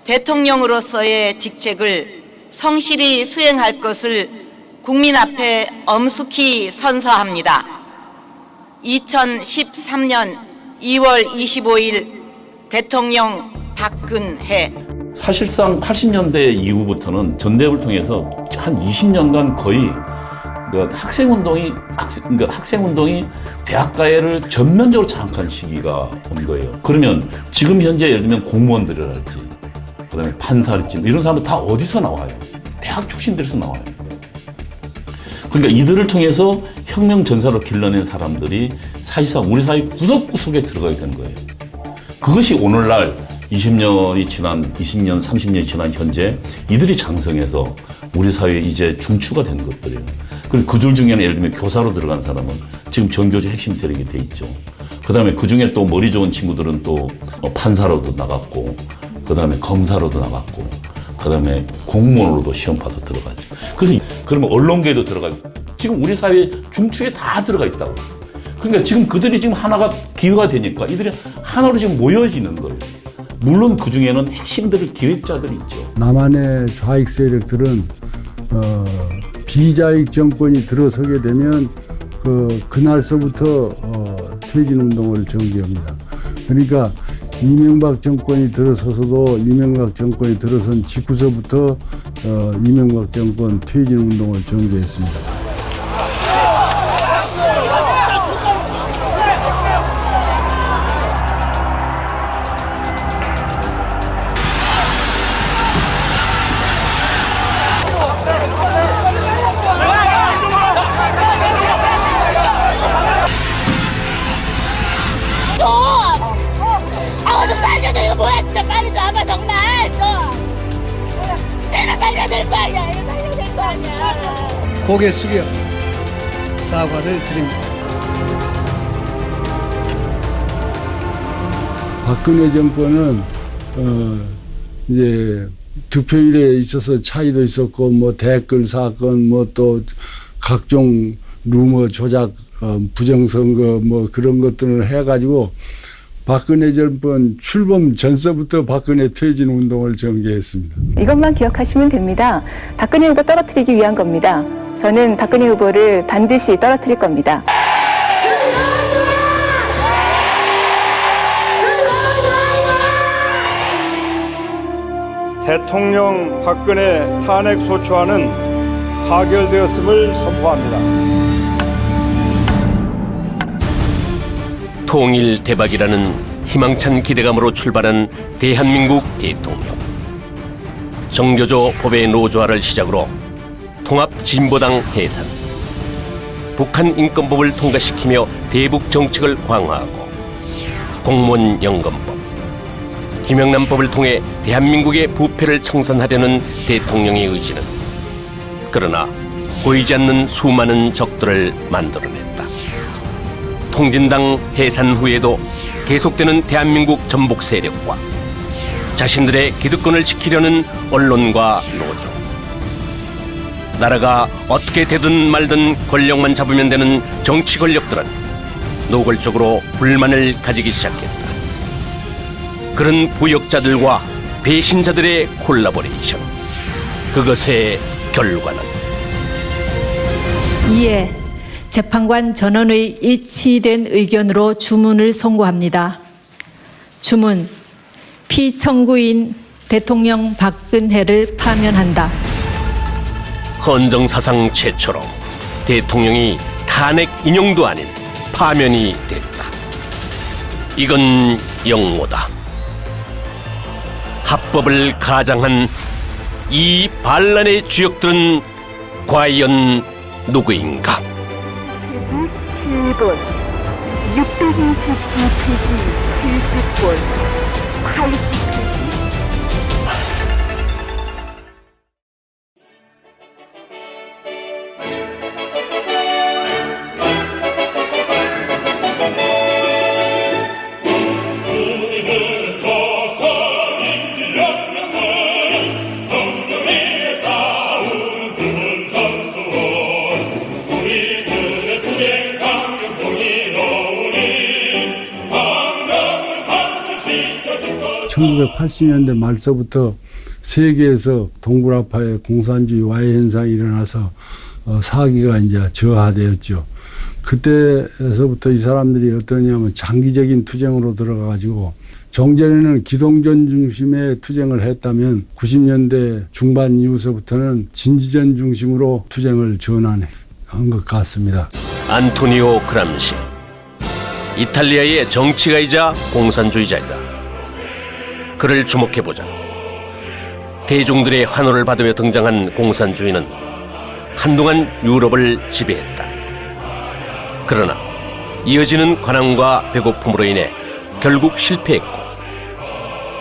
대통령으로서의 직책을 성실히 수행할 것을 국민 앞에 엄숙히 선서합니다. 2013년 2월 25일 대통령 박근혜. 사실상 80년대 이후부터는 전대협을 통해서 한 20년간 거의 학생운동이 대학가해를 전면적으로 장악한 시기가 온 거예요. 그러면 지금 현재 예를 들면 공무원들이랄지, 그다음에 판사랄지 이런 사람들 다 어디서 나와요? 대학 출신들에서 나와요. 그러니까 이들을 통해서 혁명 전사로 길러낸 사람들이 사실상 우리 사회 구석구석에 들어가게 된 거예요. 그것이 오늘날 20년, 30년이 지난 현재 이들이 장성해서 우리 사회에 이제 중추가 된 것들이에요. 그리고 그들 중에는 예를 들면 교사로 들어간 사람은 지금 전교조 핵심 세력이 돼 있죠. 그 다음에 그 중에 또 머리 좋은 친구들은 또 판사로도 나갔고, 그 다음에 검사로도 나갔고, 그 다음에 공무원으로도 시험 봐서 들어가죠. 그래서 그러면 언론계에도 들어가고, 지금 우리 사회 중추에 다 들어가 있다고. 그러니까 지금 그들이 지금 하나가 기회가 되니까 이들이 하나로 지금 모여지는 거예요. 물론 그 중에는 핵심들을 기획자들이 있죠. 남한의 좌익 세력들은 비자익 정권이 들어서게 되면 그날서부터 퇴진운동을 전개합니다. 그러니까 이명박 정권이 들어서서도 이명박 정권이 들어선 직후서부터 이명박 정권 퇴진운동을 전개했습니다. 좀 살려줘. 이거 뭐야 진짜. 빨리 잡아 정말. 내가 살려야 될 거 아니야. 이거 살려야 될 거 아니야. 고개 숙여 사과를 드립니다. 박근혜 정권은 이제 득표율에 있어서 차이도 있었고, 뭐 댓글 사건, 뭐 또 각종 루머 조작, 부정선거 뭐 그런 것들을 해가지고 박근혜 정권 출범 전서부터 박근혜 퇴진 운동을 전개했습니다. 이것만 기억하시면 됩니다. 박근혜 후보 떨어뜨리기 위한 겁니다. 저는 박근혜 후보를 반드시 떨어뜨릴 겁니다. 대통령 박근혜 탄핵 소추안은 타결되었음을 선포합니다. 통일 대박이라는 희망찬 기대감으로 출발한 대한민국 대통령. 정교조 법의 노조화를 시작으로 통합진보당 해산, 북한 인권법을 통과시키며 대북 정책을 강화하고 공무원 연금법, 김영란법을 통해 대한민국의 부패를 청산하려는 대통령의 의지는 그러나 보이지 않는 수많은 적들을 만들어냈다. 통진당 해산 후에도 계속되는 대한민국 전복 세력과 자신들의 기득권을 지키려는 언론과 노조, 나라가 어떻게 되든 말든 권력만 잡으면 되는 정치 권력들은 노골적으로 불만을 가지기 시작했다. 그런 부역자들과 배신자들의 콜라보레이션, 그것의 결과는 이에 재판관 전원의 일치된 의견으로 주문을 선고합니다. 주문, 피청구인 대통령 박근혜를 파면한다. 헌정사상 최초로 대통령이 탄핵 인용도 아닌 파면이 됐다. 이건 영모다. 합법을 가장한 이 반란의 주역들은 과연 누구인가? 12번 622페이지 70번 80페이지. 1980년대 말서부터 세계에서 동굴아파의 공산주의 와해 현상이 일어나서 사기가 이제 저하되었죠. 그때서부터 이 사람들이 어떠냐면 장기적인 투쟁으로 들어가가지고 종전에는 기동전 중심의 투쟁을 했다면 90년대 중반 이후서부터는 진지전 중심으로 투쟁을 전환한 것 같습니다. 안토니오 그람시, 이탈리아의 정치가이자 공산주의자이다. 그를 주목해보자. 대중들의 환호를 받으며 등장한 공산주의는 한동안 유럽을 지배했다. 그러나 이어지는 관함과 배고픔으로 인해 결국 실패했고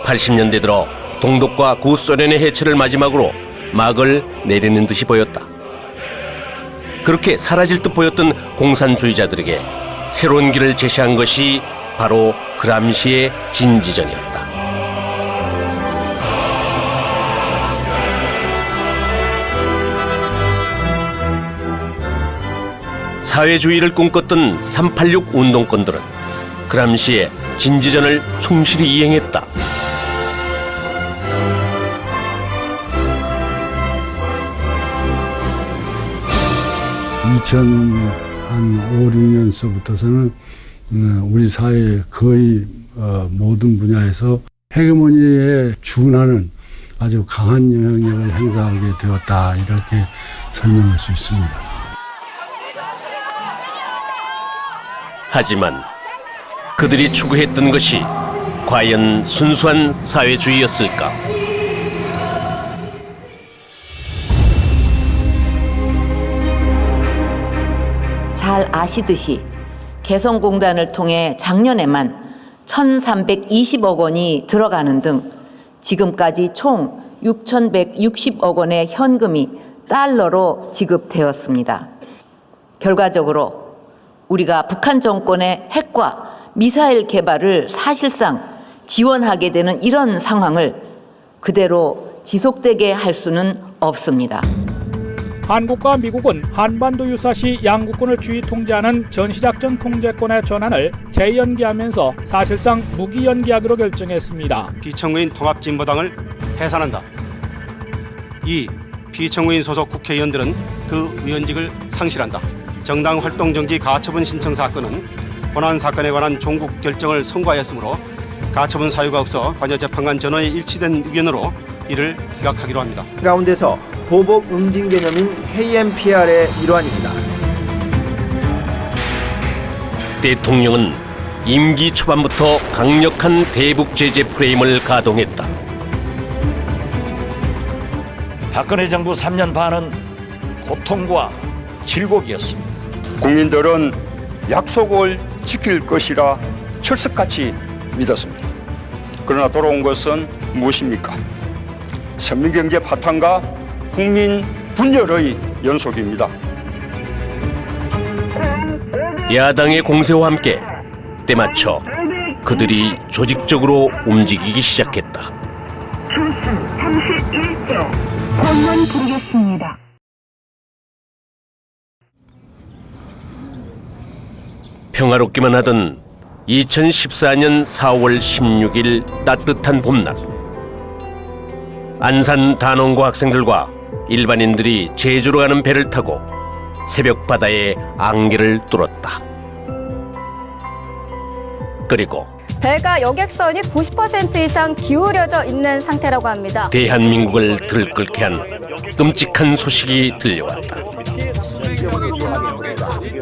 80년대 들어 동독과 구소련의 해체를 마지막으로 막을 내리는 듯이 보였다. 그렇게 사라질 듯 보였던 공산주의자들에게 새로운 길을 제시한 것이 바로 그람시의 진지전이었다. 사회주의를 꿈꿨던 386 운동권들은 그람시의 진지전을 충실히 이행했다. 2005, 6년서부터서는 우리 사회의 거의 모든 분야에서 헤게모니에 준하는 아주 강한 영향력을 행사하게 되었다, 이렇게 설명할 수 있습니다. 하지만 그들이 추구했던 것이 과연 순수한 사회주의였을까? 잘 아시듯이 개성공단을 통해 작년에만 1,320억 원이 들어가는 등 지금까지 총 6,160억 원의 현금이 달러로 지급되었습니다. 결과적으로 우리가 북한 정권의 핵과 미사일 개발을 사실상 지원하게 되는 이런 상황을 그대로 지속되게 할 수는 없습니다. 한국과 미국은 한반도 유사시 양국군을 주의 통제하는 전시작전 통제권의 전환을 재연기하면서 사실상 무기연기하기로 결정했습니다. 비청구인 통합진보당을 해산한다. 2. 비청구인 소속 국회의원들은 그 의원직을 상실한다. 정당 활동 정지 가처분 신청 사건은 본안 사건에 관한 종국 결정을 선고하였으므로 가처분 사유가 없어 관여재판관 전원의 일치된 의견으로 이를 기각하기로 합니다. 가운데서 보복 응징 개념인 KMPR의 일환입니다. 대통령은 임기 초반부터 강력한 대북 제재 프레임을 가동했다. 박근혜 정부 3년 반은 고통과 질곡이었습니다. 국민들은 약속을 지킬 것이라 철석같이 믿었습니다. 그러나 돌아온 것은 무엇입니까? 선민경제 파탄과 국민 분열의 연속입니다. 야당의 공세와 함께 때맞춰 그들이 조직적으로 움직이기 시작했다. 초수 31조 공원 부르겠습니다. 평화롭기만 하던 2014년 4월 16일 따뜻한 봄날, 안산 단원고 학생들과 일반인들이 제주로 가는 배를 타고 새벽 바다에 안개를 뚫었다. 그리고 배가 여객선이 90% 이상 기울여져 있는 상태라고 합니다. 대한민국을 들끓게 한 끔찍한 소식이 들려왔다.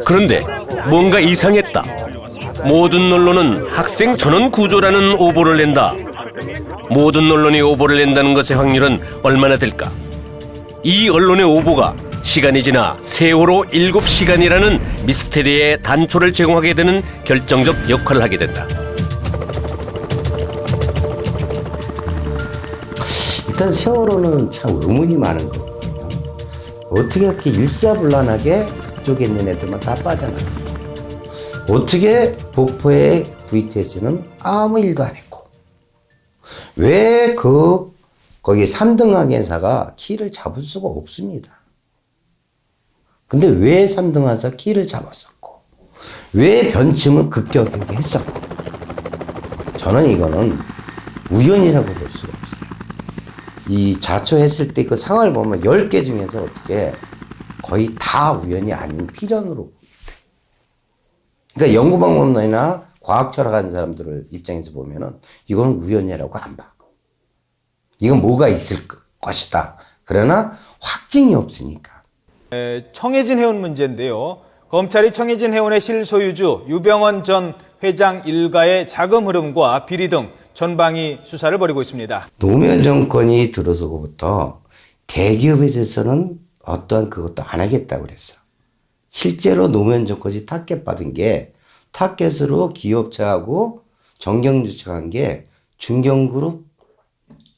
그런데 뭔가 이상했다. 모든 언론은 학생 전원 구조라는 오보를 낸다. 모든 언론이 오보를 낸다는 것의 확률은 얼마나 될까? 이 언론의 오보가 시간이 지나 세월호 7시간이라는 미스테리의 단초를 제공하게 되는 결정적 역할을 하게 된다. 일단 세월호는 참 의문이 많은 거거든요. 어떻게 이렇게 일사불란하게 그쪽에 있는 애들만 다 빠져나가? 어떻게 목포의 VTS는 아무 일도 안 했고, 왜 거기 3등 항해사가 키를 잡을 수가 없습니다. 근데 왜 3등 항해사 키를 잡았었고, 왜 변침을 급격하게 했었고, 저는 이거는 우연이라고 볼 수가 없어요. 이 자초했을 때 그 상황을 보면 10개 중에서 어떻게 거의 다 우연이 아닌 필연으로. 그러니까 연구방법론이나 과학 철학하는 사람들을 입장에서 보면은 이건 우연이라고 안 봐. 이건 뭐가 있을 것이다. 그러나 확증이 없으니까. 청해진 해운 문제인데요. 검찰이 청해진 해운의 실소유주 유병헌 전 회장 일가의 자금 흐름과 비리 등 전방위 수사를 벌이고 있습니다. 노무현 정권이 들어서고부터 대기업에 대해서는 어떠한 그것도 안 하겠다고 그랬어. 실제로 노무현 정권이 타겟 받은 게 타겟으로 기업체하고 정경유착한 게 중견그룹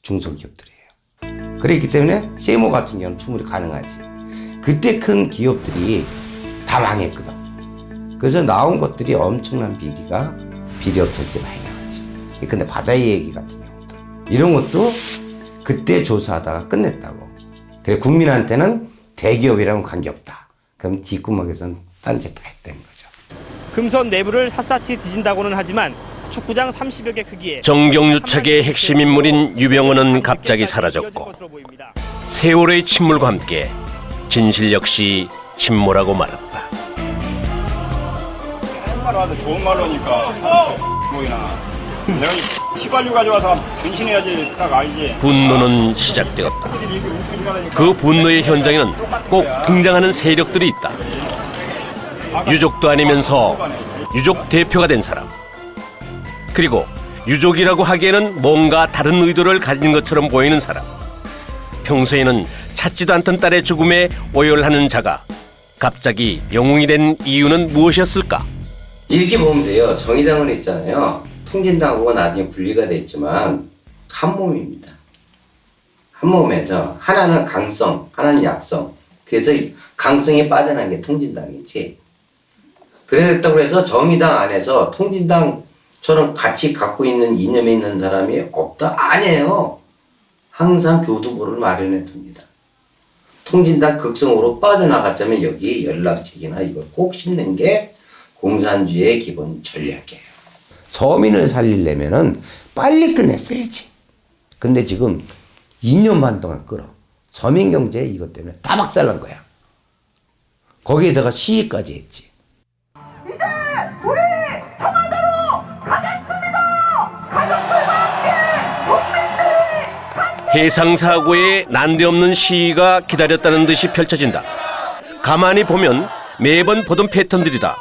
중소기업들이에요. 그렇기 때문에 세모 같은 경우는 충분히 가능하지. 그때 큰 기업들이 다 망했거든. 그래서 나온 것들이 엄청난 비리업체들이 많이 나왔지. 근데 바다의 얘기 같은 경우도 이런 것도 그때 조사하다가 끝냈다고. 그래 국민한테는 대기업이랑은 관계없다. 그럼 뒷구멍에서는 딴짓 다 했다는 거죠. 금선 내부를 샅샅이 뒤진다고는 하지만 축구장 30여 개 크기의 정경유착의 핵심 인물인 유병헌은 갑자기 사라졌고 세월의 침몰과 함께 진실 역시 침몰하고 말았다. 말로 하도 좋은 말로니까 뭐이나 내가 휘발유 가져와서 변신해야지 딱 알지. 분노는 시작되었다. 그 분노의 현장에는 꼭 등장하는 세력들이 있다. 유족도 아니면서 유족 대표가 된 사람, 그리고 유족이라고 하기에는 뭔가 다른 의도를 가진 것처럼 보이는 사람, 평소에는 찾지도 않던 딸의 죽음에 오열하는 자가 갑자기 영웅이 된 이유는 무엇이었을까? 이렇게 보면 돼요. 정의당은 있잖아요. 통진당하고 나중에 분리가 됐지만 한 몸입니다. 한 몸에서 하나는 강성, 하나는 약성. 그래서 강성이 빠져난 게 통진당이지. 그랬다고 해서 정의당 안에서 통진당처럼 같이 갖고 있는 이념에 있는 사람이 없다? 아니에요. 항상 교두보를 마련해 둡니다. 통진당 극성으로 빠져나갔자면 여기 연락책이나 이걸 꼭 씹는 게 공산주의의 기본 전략이에요. 서민을 살리려면은 빨리 끝냈어야지. 근데 지금 2년 반 동안 끌어. 서민경제 이것 때문에 다 박살난 거야. 거기에다가 시위까지 했지. 이제 우리 청와대로 가겠습니다. 가족들과 함께 국민들이 해상사고에 난데없는 시위가 기다렸다는 듯이 펼쳐진다. 가만히 보면 매번 보던 패턴들이다.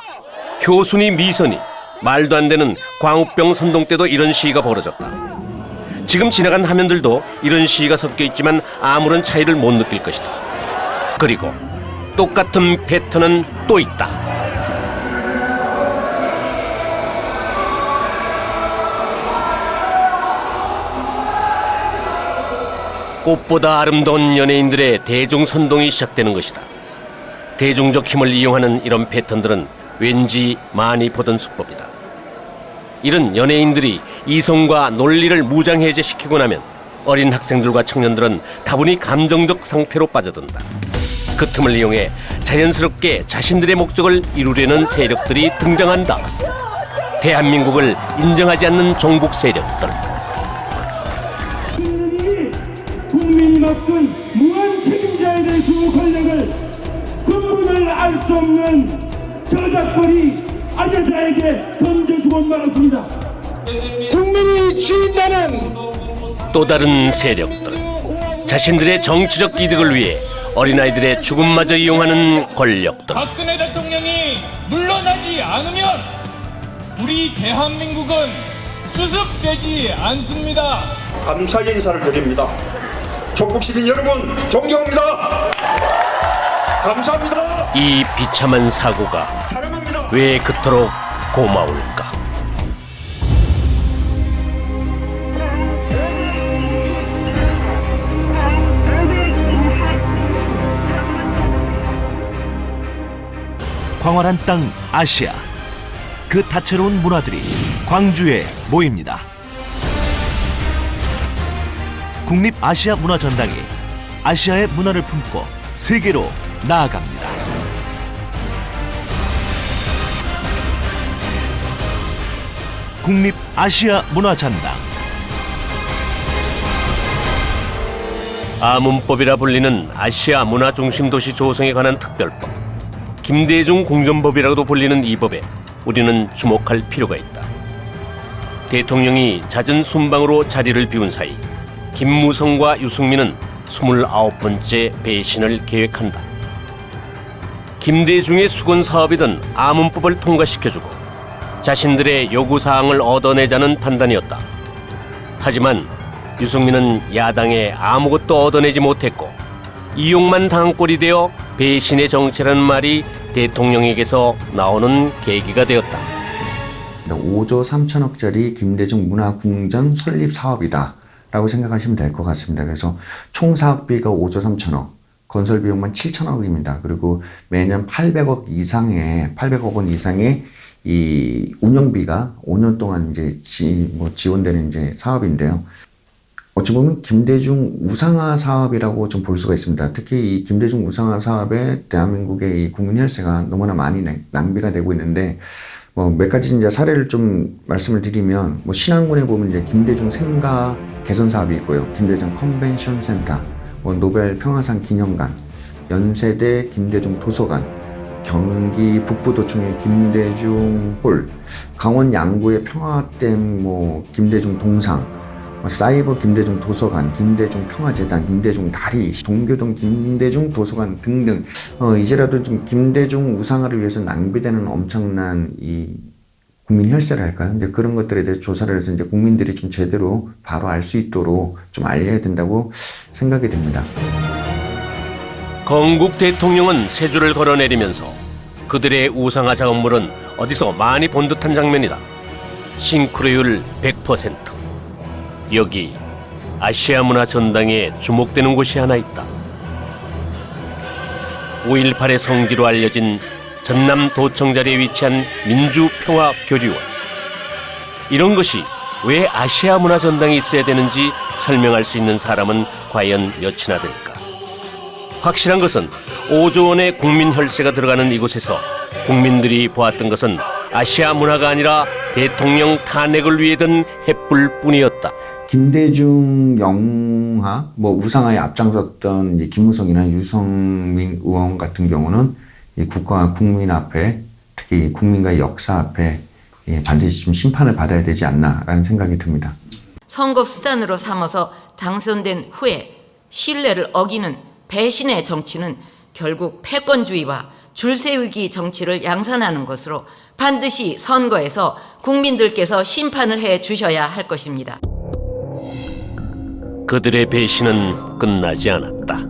효순이 미선이, 말도 안 되는 광우병 선동 때도 이런 시위가 벌어졌다. 지금 지나간 화면들도 이런 시위가 섞여 있지만 아무런 차이를 못 느낄 것이다. 그리고 똑같은 패턴은 또 있다. 꽃보다 아름다운 연예인들의 대중 선동이 시작되는 것이다. 대중적 힘을 이용하는 이런 패턴들은 왠지 많이 보던 수법이다. 이런 연예인들이 이성과 논리를 무장해제시키고 나면 어린 학생들과 청년들은 다분히 감정적 상태로 빠져든다. 그 틈을 이용해 자연스럽게 자신들의 목적을 이루려는 세력들이 등장한다. 대한민국을 인정하지 않는 종북 세력들. 국민이 맡은 무한 책임자에 대해 주 권력을 근본을 알 수 없는 저작권이 아재자에게 던져주고 말았습니다. 국민이 주인다는 또 다른 세력들, 자신들의 정치적 이득을 위해 어린아이들의 죽음마저 이용하는 권력들. 박근혜 대통령이 물러나지 않으면 우리 대한민국은 수습되지 않습니다. 감사의 인사를 드립니다. 전국 시민 여러분 존경합니다. 감사합니다. 이 비참한 사고가 왜 그토록 고마울까? 광활한 땅 아시아. 그 다채로운 문화들이 광주에 모입니다. 국립아시아문화전당이 아시아의 문화를 품고 세계로 나아갑니다. 국립아시아문화전당 아문법이라 불리는 아시아 문화중심 도시 조성에 관한 특별법, 김대중 공전법이라고도 불리는 이 법에 우리는 주목할 필요가 있다. 대통령이 잦은 순방으로 자리를 비운 사이 김무성과 유승민은 29번째 배신을 계획한다. 김대중의 수건 사업이던 아문법을 통과시켜주고 자신들의 요구사항을 얻어내자는 판단이었다. 하지만 유승민은 야당에 아무것도 얻어내지 못했고 이용만 당한 꼴이 되어 배신의 정체라는 말이 대통령에게서 나오는 계기가 되었다. 5조 3천억짜리 김대중 문화궁전 설립 사업이다 라고 생각하시면 될 것 같습니다. 그래서 총 사업비가 5조 3천억, 건설 비용만 7천억입니다. 그리고 매년 800억 원 이상의 이 운영비가 5년 동안 이제 지원되는 이제 사업인데요. 어찌 보면 김대중 우상화 사업이라고 좀 볼 수가 있습니다. 특히 이 김대중 우상화 사업에 대한민국의 이 국민 혈세가 너무나 많이 낭비가 되고 있는데, 몇 가지 이제 사례를 좀 말씀을 드리면, 신안군에 보면 이제 김대중 생가 개선 사업이 있고요. 김대중 컨벤션 센터, 노벨 평화상 기념관, 연세대 김대중 도서관, 경기 북부도청의 김대중 홀, 강원 양구의 평화댐 김대중 동상, 사이버 김대중 도서관, 김대중 평화재단, 김대중 다리, 동교동 김대중 도서관 등등, 이제라도 좀 김대중 우상화를 위해서 낭비되는 엄청난 이 국민 혈세를 할까요? 이제 그런 것들에 대해 조사를 해서 이제 국민들이 좀 제대로 바로 알 수 있도록 좀 알려야 된다고 생각이 됩니다. 건국 대통령은 세 줄을 걸어내리면서 그들의 우상화 작업물은 어디서 많이 본 듯한 장면이다. 싱크로율 100%. 여기 아시아 문화 전당에 주목되는 곳이 하나 있다. 5.18의 성지로 알려진 전남 도청 자리에 위치한 민주평화교류원. 이런 것이 왜 아시아 문화 전당에 있어야 되는지 설명할 수 있는 사람은 과연 몇이나 될까? 확실한 것은 5조 원의 국민 혈세가 들어가는 이곳에서 국민들이 보았던 것은 아시아 문화가 아니라 대통령 탄핵을 위해 든 횃불뿐이었다. 김대중 영화, 우상화에 앞장섰던 이 김무성이나 유성민 의원 같은 경우는 이 국가와 국민 앞에, 특히 국민과의 역사 앞에 반드시 좀 심판을 받아야 되지 않나라는 생각이 듭니다. 선거 수단으로 삼아서 당선된 후에 신뢰를 어기는 배신의 정치는 결국 패권주의와 줄세우기 정치를 양산하는 것으로 반드시 선거에서 국민들께서 심판을 해 주셔야 할 것입니다. 그들의 배신은 끝나지 않았다.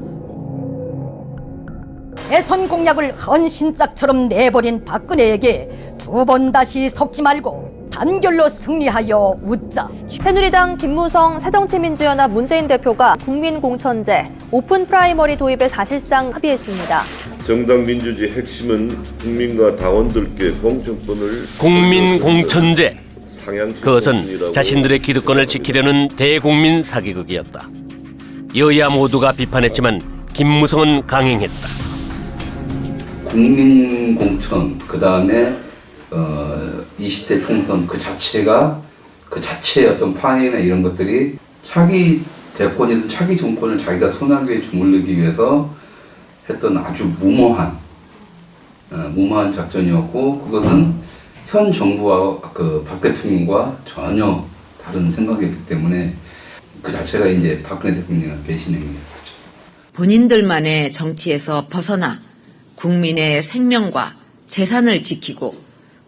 대선 공약을 헌신짝처럼 내버린 박근혜에게 두 번 다시 속지 말고 단결로 승리하여 웃자. 새누리당 김무성 새정치민주연합 문재인 대표가 국민공천제, 오픈 프라이머리 도입에 사실상 합의했습니다. 정당 민주주의 핵심은 국민과 당원들께 공천권을 국민공천제. 그것은 자신들의 기득권을 지키려는 대국민 사기극이었다. 여야 모두가 비판했지만 김무성은 강행했다. 국민공천, 그 다음에 20대 총선 그 자체의 어떤 판이나 이런 것들이 차기 대권이든 차기 정권을 자기가 손아귀에 주물르기 위해서 했던 아주 무모한 작전이었고, 그것은 현 정부와 박 대통령과 전혀 다른 생각이었기 때문에 그 자체가 이제 박근혜 대통령의 배신 행위였죠. 본인들만의 정치에서 벗어나 국민의 생명과 재산을 지키고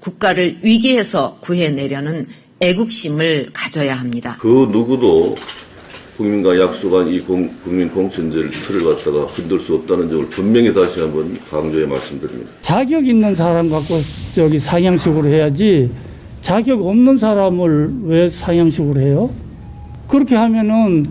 국가를 위기에서 구해내려는 애국심을 가져야 합니다. 그 누구도 국민과 약속한 이 국민 공천제를 틀을 갖다가 흔들 수 없다는 점을 분명히 다시 한번 강조해 말씀드립니다. 자격 있는 사람 갖고 상향식으로 해야지 자격 없는 사람을 왜 상향식으로 해요? 그렇게 하면은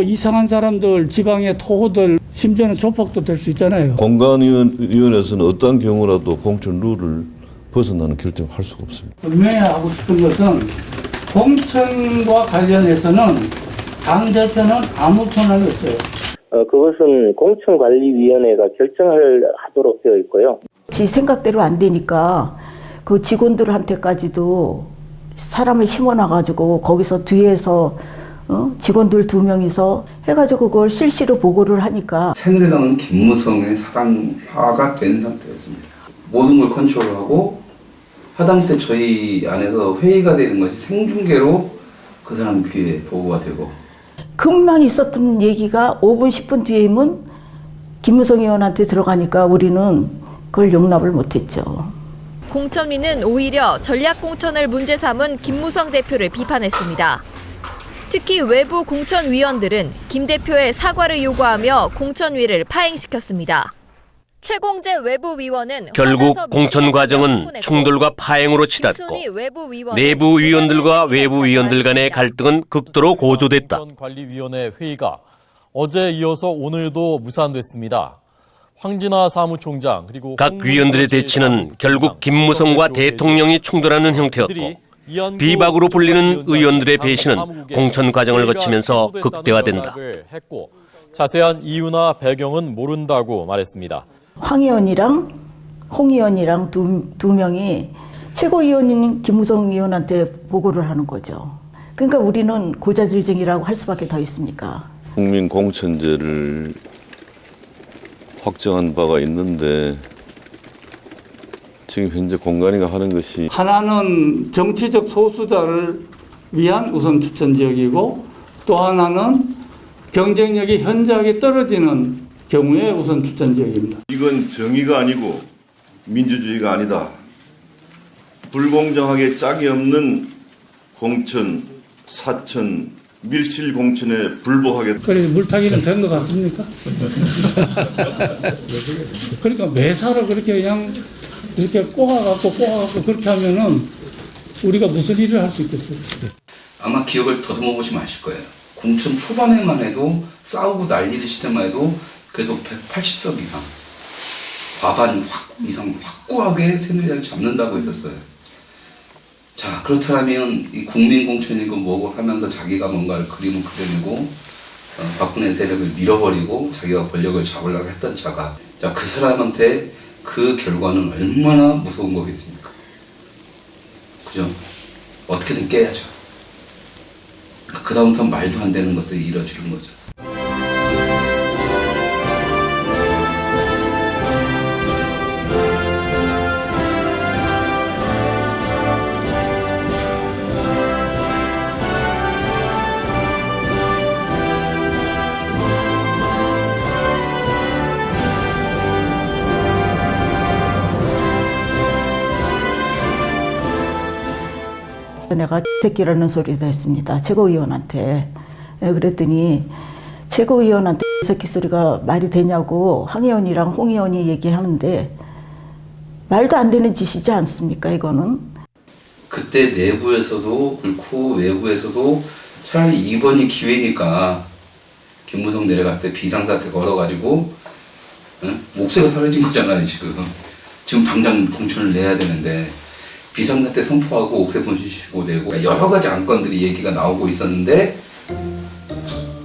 이상한 사람들, 지방의 토호들, 심지어는 조폭도 될 수 있잖아요. 공관위원회에서는 어떤 경우라도 공천 룰을 벗어나는 결정을 할 수가 없습니다. 분명히 하고 싶은 것은 공천과 관련해서는 당 대표는 아무 권한이 없어요. 그것은 공천관리위원회가 결정하도록 되어 있고요. 지 생각대로 안 되니까 그 직원들한테까지도 사람을 심어놔가지고 거기서 뒤에서 직원들 2명이서 해가지고 그걸 실시로 보고를 하니까 새누리당은 김무성의 사당화가 된 상태였습니다. 모든 걸 컨트롤하고 하다못해 저희 안에서 회의가 되는 것이 생중계로 그 사람 귀에 보고가 되고 금방 있었던 얘기가 5분 10분 뒤에면 김무성 의원한테 들어가니까 우리는 그걸 용납을 못했죠. 공천위는 오히려 전략공천을 문제 삼은 김무성 대표를 비판했습니다. 특히 외부 공천위원들은 김 대표의 사과를 요구하며 공천위를 파행시켰습니다. 최공재 외부위원은 결국 공천 과정은 충돌과 파행으로 치닫고 내부 위원들과 외부 위원들 간의 갈등은 극도로 고조됐다. 관리위원회 회의가 어제 이어서 오늘도 무산됐습니다. 황진화 사무총장 그리고 각 위원들의 대치는 결국 김무성과 대통령이 충돌하는 형태였고 비박으로 불리는 의원들의 배신은 공천 과정을 거치면서 극대화된다. 자세한 이유나 배경은 모른다고 말했습니다. 황 의원이랑 홍 의원이랑 두 명이 최고위원인 김무성 의원한테 보고를 하는 거죠. 그러니까 우리는 고자질쟁이라고 할 수밖에 더 있습니까? 국민 공천제를 확정한 바가 있는데 지금 현재 공관위가 하는 것이 하나는 정치적 소수자를 위한 우선 추천 지역이고 또 하나는 경쟁력이 현저하게 떨어지는 경우에 우선 추천 지역입니다. 이건 정의가 아니고 민주주의가 아니다. 불공정하게 짝이 없는 공천, 사천, 밀실 공천에 불복하겠다. 그래 물타기는 된 것 같습니까? 그러니까 매사를 그렇게 그냥 이렇게 꼬아갖고 그렇게 하면은 우리가 무슨 일을 할 수 있겠어요? 아마 기억을 더듬어 보시면 아실 거예요. 공천 초반에만 해도 싸우고 난리를 시대만 해도 그래도 180석 이상 과반 이상 확고하게 새누리당을 잡는다고 했었어요. 자 그렇다면 이 국민공천이고 뭐고 하면서 자기가 뭔가를 그림을 그려내고 박근혜 세력을 밀어버리고 자기가 권력을 잡으려고 했던 자가 자 그 사람한테 그 결과는 얼마나 무서운 거겠습니까? 그죠? 어떻게든 깨야죠. 그 다음부터 말도 안 되는 것들이 이루어지는 거죠. 내가 새끼라는 소리도 했습니다. 최고위원한테. 그랬더니 최고위원한테 새끼 소리가 말이 되냐고 황 의원이랑 홍 의원이 얘기하는데 말도 안 되는 짓이지 않습니까 이거는. 그때 내부에서도 그렇고 외부에서도 차라리 이번이 기회니까 김무성 내려갈 때 비상사태 걸어가지고 목소리가 사라진 거잖아요 지금 당장 공천을 내야 되는데 비상사태 선포하고 옥새 분실시고 내고 여러 가지 안건들이 얘기가 나오고 있었는데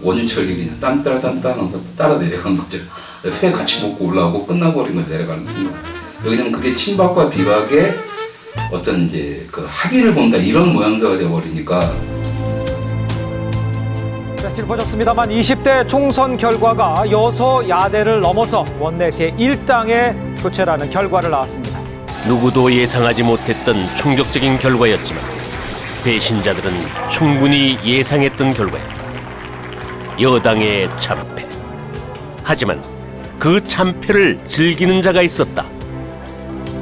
원유철이 그냥 딴따라하면서 따라 내려간 거죠. 회 같이 먹고 올라오고 끝나버린 거 내려가는 순간. 그냥 그게 친박과 비박의 어떤 이제 그 합의를 본다 이런 모양새가 되어버리니까. 짚어졌습니다만 20대 총선 결과가 여소야대를 넘어서 원내 제1당의 교체라는 결과를 낳았습니다. 누구도 예상하지 못했던 충격적인 결과였지만 배신자들은 충분히 예상했던 결과였다. 여당의 참패. 하지만 그 참패를 즐기는 자가 있었다.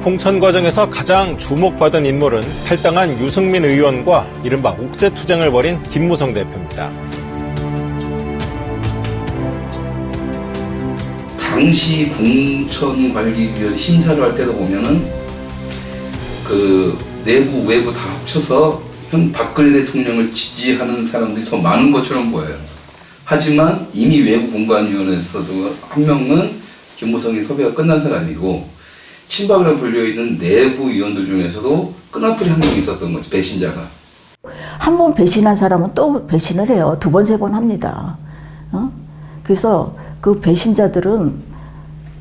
공천 과정에서 가장 주목받은 인물은 탈당한 유승민 의원과 이른바 옥새 투쟁을 벌인 김무성 대표입니다. 당시 공천관리위원 심사를 할 때도 보면은 그 내부 외부 다 합쳐서 현 박근혜 대통령을 지지하는 사람들이 더 많은 것처럼 보여요. 하지만 이미 외부 공관위원회에서도 한 명은 김무성이 섭외가 끝난 사람이고 친박이라 불려있는 내부 위원들 중에서도 끈앞풀이 한 명 있었던 거죠. 배신자가. 한 번 배신한 사람은 또 배신을 해요. 2번, 3번 합니다. 그래서 그 배신자들은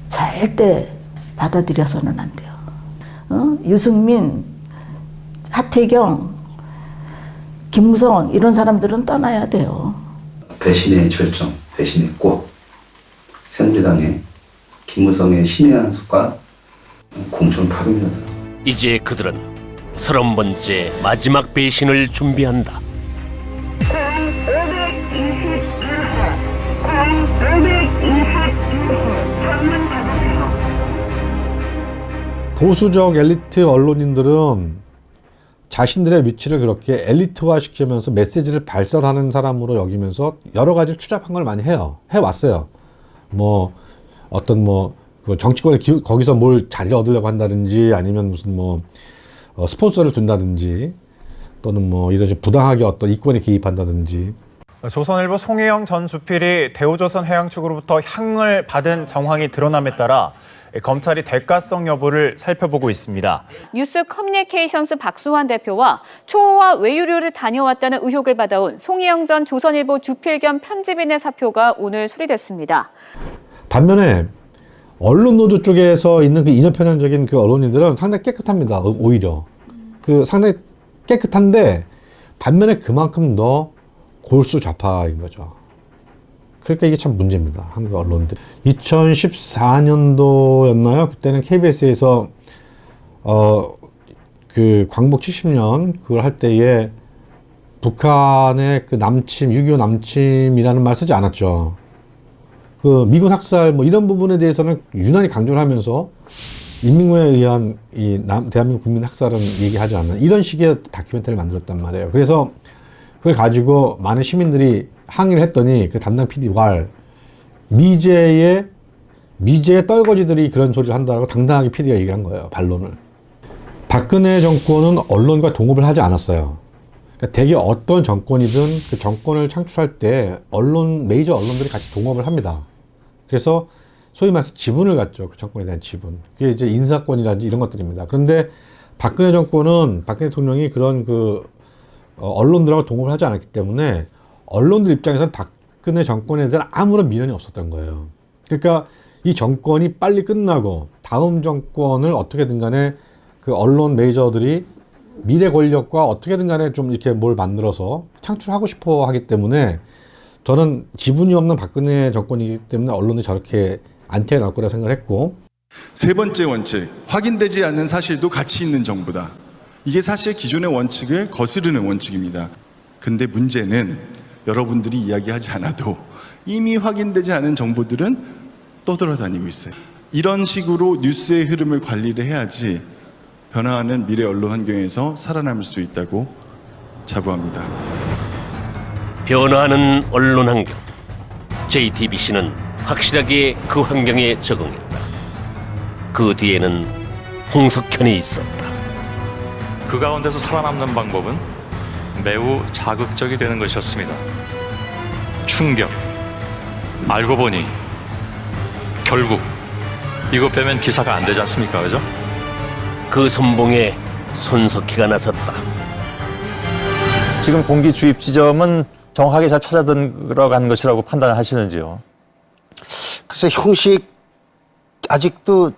절대 받아들여서는 안 돼요. 유승민, 하태경, 김무성 이런 사람들은 떠나야 돼요. 배신의 절정, 배신의 꽃. 새누리당의 김무성의 신의 한 수가 공천 파괴입니다. 이제 그들은 30번째 마지막 배신을 준비한다. 보수적 엘리트 언론인들은 자신들의 위치를 그렇게 엘리트화 시키면서 메시지를 발설하는 사람으로 여기면서 여러 가지 추잡한 걸 많이 해왔어요. 뭐 어떤 그 정치권에 거기서 뭘 자리를 얻으려고 한다든지 아니면 무슨 스폰서를 준다든지 또는 이런 부당하게 어떤 이권에 개입한다든지. 조선일보 송혜영 전 주필이 대우조선 해양 측으로부터 향을 받은 정황이 드러남에 따라 검찰이 대가성 여부를 살펴보고 있습니다. 뉴스 커뮤니케이션스 박수환 대표와 초호화 외유료를 다녀왔다는 의혹을 받아온 송혜영 전 조선일보 주필 겸 편집인의 사표가 오늘 수리됐습니다. 반면에 언론 노조 쪽에서 있는 그 이념 편향적인 그 언론인들은 상당히 깨끗합니다. 오히려 상당히 깨끗한데 반면에 그만큼 더 골수 좌파인 거죠. 그러니까 이게 참 문제입니다. 한국 언론들. 2014년도였나요? 그때는 KBS에서 그 광복 70년 그걸 할 때에 북한의 그 남침, 6.25 남침이라는 말 쓰지 않았죠. 그 미군 학살 이런 부분에 대해서는 유난히 강조를 하면서 인민군에 의한 대한민국 국민 학살은 얘기하지 않는 이런 식의 다큐멘터리를 만들었단 말이에요. 그래서 그걸 가지고 많은 시민들이 항의를 했더니 그 담당 PD가 미제의 떨거지들이 그런 소리를 한다고 당당하게 PD가 얘기를 한 거예요. 반론을. 박근혜 정권은 언론과 동업을 하지 않았어요. 그러니까 대개 어떤 정권이든 그 정권을 창출할 때 메이저 언론들이 같이 동업을 합니다. 그래서 소위 말해서 지분을 갖죠. 그 정권에 대한 지분. 그게 이제 인사권이라든지 이런 것들입니다. 그런데 박근혜 대통령이 그런 언론들하고 동업을 하지 않았기 때문에 언론들 입장에서는 박근혜 정권에 대한 아무런 미련이 없었던 거예요. 그러니까 이 정권이 빨리 끝나고 다음 정권을 어떻게든 간에 그 언론 메이저들이 미래 권력과 어떻게든 간에 좀 이렇게 뭘 만들어서 창출하고 싶어 하기 때문에 저는 지분이 없는 박근혜 정권이기 때문에 언론이 저렇게 안티에 나올 거라고 생각을 했고. 세 번째 원칙, 확인되지 않는 사실도 가치 있는 정보다. 이게 사실 기존의 원칙을 거스르는 원칙입니다. 근데 문제는 여러분들이 이야기하지 않아도 이미 확인되지 않은 정보들은 떠돌아다니고 있어요. 이런 식으로 뉴스의 흐름을 관리를 해야지 변화하는 미래 언론 환경에서 살아남을 수 있다고 자부합니다. 변화하는 언론 환경. JTBC는 확실하게 그 환경에 적응했다. 그 뒤에는 홍석현이 있었다. 그 가운데서 살아남는 방법은 매우 자극적이 되는 것이었습니다. 충격. 알고 보니 결국 이거 빼면 기사가 안 되지 않습니까? 그죠? 그 선봉에 손석희가 나섰다. 지금 공기 주입 지점은 정확하게 잘 찾아 들어간 것이라고 판단하시는지요? 글쎄 형식 아직도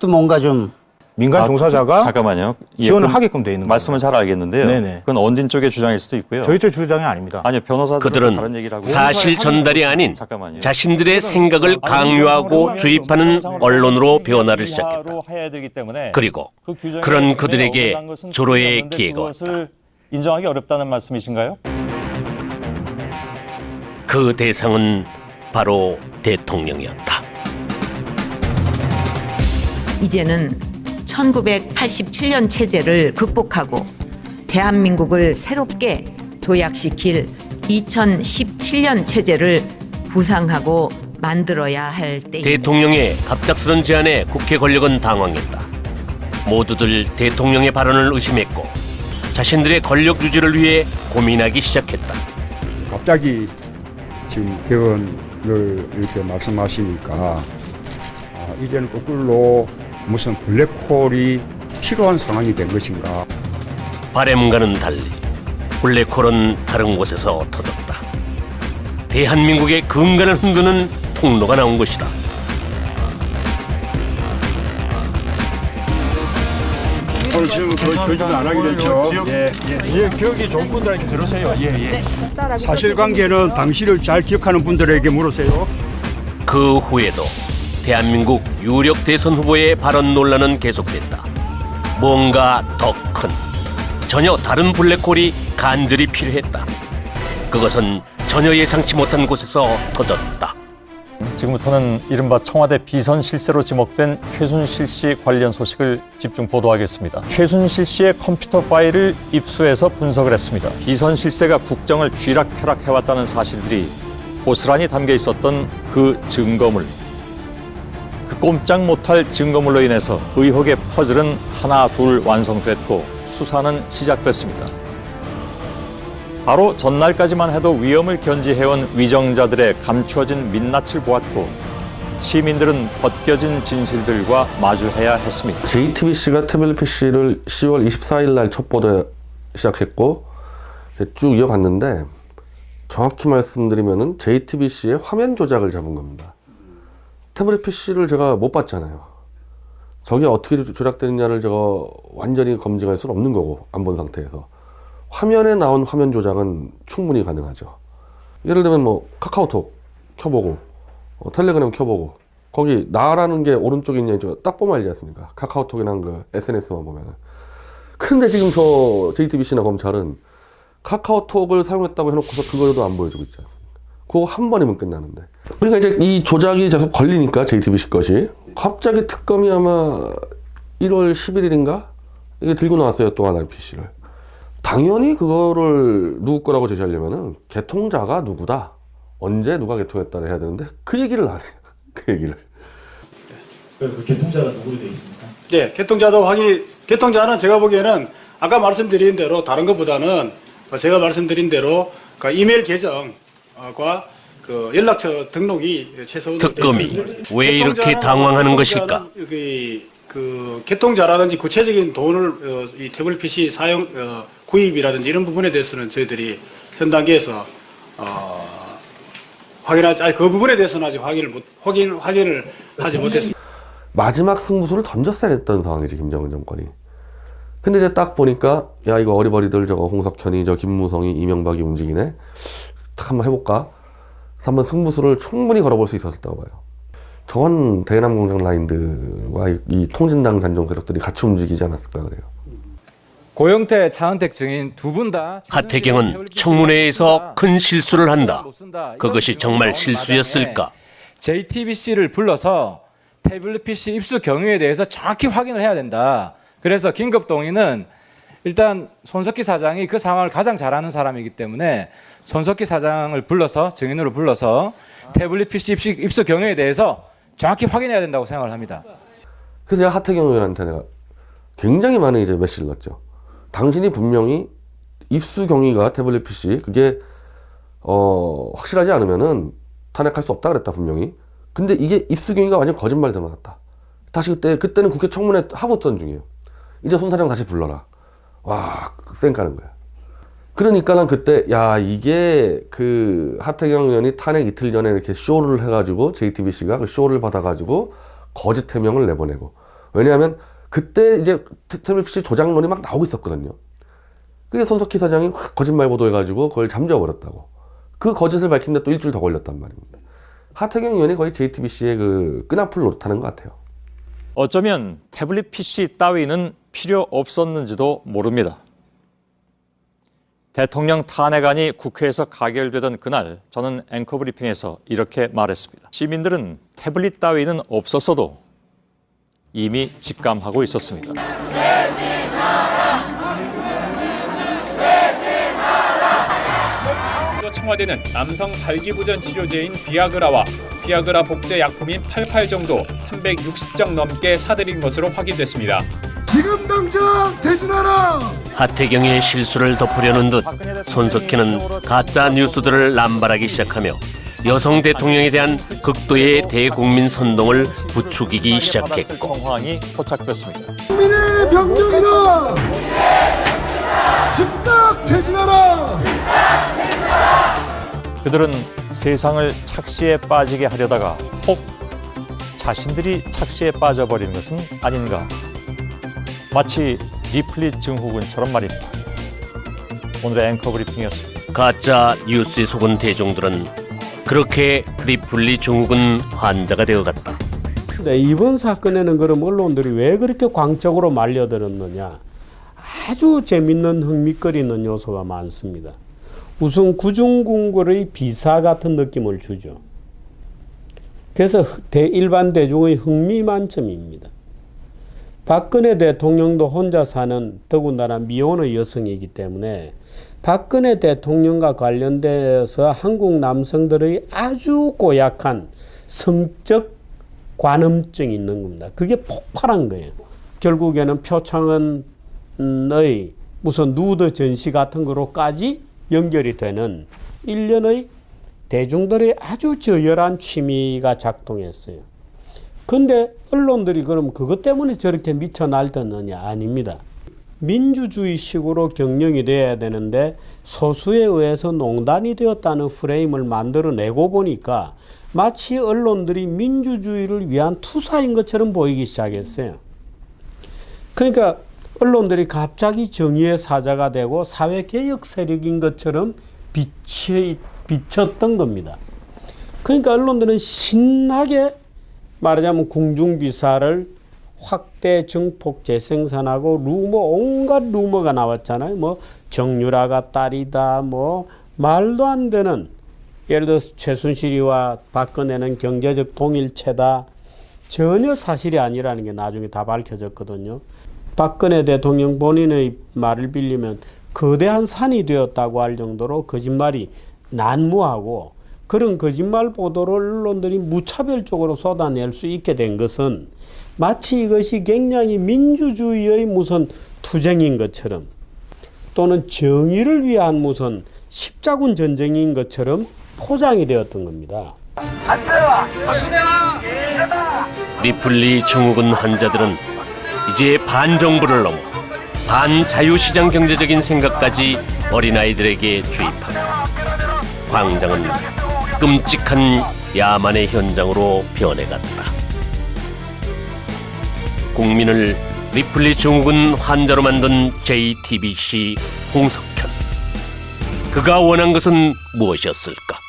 뭔가 좀 민간 종사자가 잠깐만요. 지원을 하게끔 돼 있는 말씀은 잘 알겠는데요. 네네. 그건 언딘 쪽의 주장일 수도 있고요. 저희 쪽 주장이 아닙니다. 아니요, 변호사들은 그들은 다른 얘기를 하고 사실 전달이 아닌 자신들의 생각을 강요하고 주입하는 언론으로 변화를 시작했다. 그리고 그런 그들에게 조로의 기회가 왔다. 인정하기 어렵다는 말씀이신가요? 그 대상은 바로 대통령이었다. 이제는 1987년 체제를 극복하고 대한민국을 새롭게 도약시킬 2017년 체제를 구상하고 만들어야 할 때입니다. 대통령의 갑작스런 제안에 국회 권력은 당황했다. 모두들 대통령의 발언을 의심했고 자신들의 권력 유지를 위해 고민하기 시작했다. 갑자기 지금 개헌을 이렇게 말씀하시니까 이제는 거꾸로 무슨 블랙홀이 필요한 상황이 된 것인가. 바램과는 달리 블랙홀은 다른 곳에서 터졌다. 대한민국의 근간을 흔드는 통로가 나온 것이다. 오늘 지금 교육을 안 하기로 했죠. 예, 기억이 좋은 분들한테 들으세요. 예. 사실관계는 당시를 잘 기억하는 분들에게 물으세요. 그 후에도 대한민국 유력 대선 후보의 발언 논란은 계속됐다. 뭔가 더 큰, 전혀 다른 블랙홀이 간절히 필요했다. 그것은 전혀 예상치 못한 곳에서 터졌다. 지금부터는 이른바 청와대 비선 실세로 지목된 최순실 씨 관련 소식을 집중 보도하겠습니다. 최순실 씨의 컴퓨터 파일을 입수해서 분석을 했습니다. 비선 실세가 국정을 쥐락펴락해왔다는 사실들이 고스란히 담겨 있었던 그 증거물. 그 꼼짝 못할 증거물로 인해서 의혹의 퍼즐은 하나 둘 완성됐고 수사는 시작됐습니다. 바로 전날까지만 해도 위험을 견지해온 위정자들의 감추어진 민낯을 보았고 시민들은 벗겨진 진실들과 마주해야 했습니다. JTBC가 태블릿 PC를 10월 24일 날 첫 보도 시작했고 쭉 이어갔는데 정확히 말씀드리면은 JTBC의 화면 조작을 잡은 겁니다. 태블릿 PC를 제가 못 봤잖아요. 저게 어떻게 조작되느냐를 제가 완전히 검증할 수는 없는 거고 안 본 상태에서. 화면에 나온 화면 조작은 충분히 가능하죠. 예를 들면 뭐 카카오톡 켜보고 텔레그램 켜보고 거기 나라는 게 오른쪽에 있냐 딱 보면 알지 않습니까? 카카오톡이랑 그 SNS만 보면은. 근데 지금 저 JTBC나 검찰은 카카오톡을 사용했다고 해놓고서 그거도 안 보여주고 있지 않습니까? 그거 한 번이면 끝나는데. 그러니까 이제 이 조작이 계속 걸리니까 JTBC 것이 갑자기 특검이 아마 1월 11일인가 이게 들고 나왔어요. 또 하나의 PC를. 당연히 그거를 누구 거라고 제시하려면은 개통자가 누구다, 언제 누가 개통했다를 해야 되는데 그 얘기를 안 해요. 그 얘기를. 그 개통자가 누구로 되어 있습니까? 네, 개통자는 제가 보기에는 아까 말씀드린 대로 다른 것보다는 제가 말씀드린 대로 그 이메일 계정과 그 연락처 등록이 최소. 특검이 왜 이렇게 당황하는 것일까? 그 개통자라든지 구체적인 돈을 이 태블릿 PC 사용 구입이라든지 이런 부분에 대해서는 저희들이 현 단계에서 그 부분에 대해서는 아직 확인을 하지 못했습니다. 마지막 승부수를 던졌어야 했던 상황이지 김정은 정권이. 근데 이제 딱 보니까 야 이거 어리버리들 저거 홍석현이 저 김무성이 이명박이 움직이네. 딱 한번 해볼까? 그래서 한번 승부수를 충분히 걸어볼 수 있었다고 봐요. 저건 대남 공장 라인들과 이 통진당 단종 세력들이 같이 움직이지 않았을까 그래요. 고영태, 차은택 증인 두 분 다 하태경은 청문회에서 큰 실수를 한다. 그것이 정말 실수였을까? JTBC를 불러서 태블릿 PC 입수 경위에 대해서 정확히 확인을 해야 된다. 그래서 긴급 동의는 일단 손석희 사장이 그 상황을 가장 잘 아는 사람이기 때문에 손석희 사장을 불러서 증인으로 불러서 태블릿 PC 입수 경위에 대해서 정확히 확인해야 된다고 생각을 합니다. 그래서 제가 하태경 의원한테 내가 굉장히 많은 이제 메시지를 넣었죠. 당신이 분명히 입수 경위가 태블릿 PC 그게 확실하지 않으면은 탄핵할 수 없다 그랬다 분명히. 근데 이게 입수 경위가 완전 거짓말 드러났다. 다시 그때는 국회 청문회 하고 있던 중이에요. 이제 손 사장 다시 불러라. 와, 쌩까는 거야. 그러니까 난 그때 야 이게 그 하태경 의원이 탄핵 이틀 전에 이렇게 쇼를 해가지고 JTBC가 그 쇼를 받아가지고 거짓 해명을 내보내고. 왜냐하면 그때 이제 태블릿 PC 조작론이 막 나오고 있었거든요. 그게 손석희 사장이 확 거짓말 보도해가지고 그걸 잠재워버렸다고. 그 거짓을 밝히는데 또 일주일 더 걸렸단 말입니다. 하태경 의원이 거의 JTBC의 그 끈앞을 노릇하는 것 같아요. 어쩌면 태블릿 PC 따위는 필요 없었는지도 모릅니다. 대통령 탄핵안이 국회에서 가결되던 그날 저는 앵커 브리핑에서 이렇게 말했습니다. 시민들은 태블릿 따위는 없었어도 이미 직감하고 있었습니다. 청와대는 남성 발기부전 치료제인 비아그라와 비아그라 복제 약품인 88정도 360정 넘게 사들인 것으로 확인됐습니다. 지금 당장 퇴진하라! 하태경의 실수를 덮으려는 듯 손석희는 가짜 뉴스들을 남발하기 시작하며 여성 대통령에 대한 극도의 대국민 선동을 부추기기 시작했고 상황이 포착됐습니다. 국민의 병력이다! 즉각 퇴진하라! 그들은 세상을 착시에 빠지게 하려다가 혹 자신들이 착시에 빠져버린 것은 아닌가. 마치 리플리 증후군처럼 말입니다. 오늘의 앵커 브리핑이었습니다. 가짜 뉴스에 속은 대중들은 그렇게 리플리 증후군 환자가 되어갔다. 네, 이번 사건에는 그럼 언론들이 왜 그렇게 광적으로 말려들었느냐? 아주 재밌는 흥미거리는 요소가 많습니다. 우선 구중궁궐의 비사 같은 느낌을 주죠. 그래서 일반 대중의 흥미 만점입니다. 박근혜 대통령도 혼자 사는 더군다나 미혼의 여성이기 때문에 박근혜 대통령과 관련돼서 한국 남성들의 아주 고약한 성적 관음증이 있는 겁니다. 그게 폭발한 거예요. 결국에는 표창원의 무슨 누드 전시 같은 거로까지 연결이 되는 일련의 대중들의 아주 저열한 취미가 작동했어요. 근데 언론들이 그럼 그것 때문에 저렇게 미쳐 날뛰느냐? 아닙니다. 민주주의식으로 경영이 돼야 되는데 소수에 의해서 농단이 되었다는 프레임을 만들어내고 보니까 마치 언론들이 민주주의를 위한 투사인 것처럼 보이기 시작했어요. 그러니까 언론들이 갑자기 정의의 사자가 되고 사회개혁 세력인 것처럼 비쳤던 겁니다. 그러니까 언론들은 신나게 말하자면 궁중비사를 확대 증폭 재생산하고 온갖 루머가 나왔잖아요. 뭐 정유라가 딸이다, 뭐 말도 안 되는, 예를 들어서 최순실이와 박근혜는 경제적 동일체다. 전혀 사실이 아니라는 게 나중에 다 밝혀졌거든요. 박근혜 대통령 본인의 말을 빌리면 거대한 산이 되었다고 할 정도로 거짓말이 난무하고, 그런 거짓말 보도를 언론들이 무차별적으로 쏟아낼 수 있게 된 것은 마치 이것이 굉장히 민주주의의 무슨 투쟁인 것처럼 또는 정의를 위한 무슨 십자군 전쟁인 것처럼 포장이 되었던 겁니다. 리플리 증후군 환자들은 이제 반정부를 넘어 반자유시장 경제적인 생각까지 어린아이들에게 주입하고 광장은 끔찍한 야만의 현장으로 변해갔다. 국민을 리플리 증후군 환자로 만든 JTBC 홍석현. 그가 원한 것은 무엇이었을까?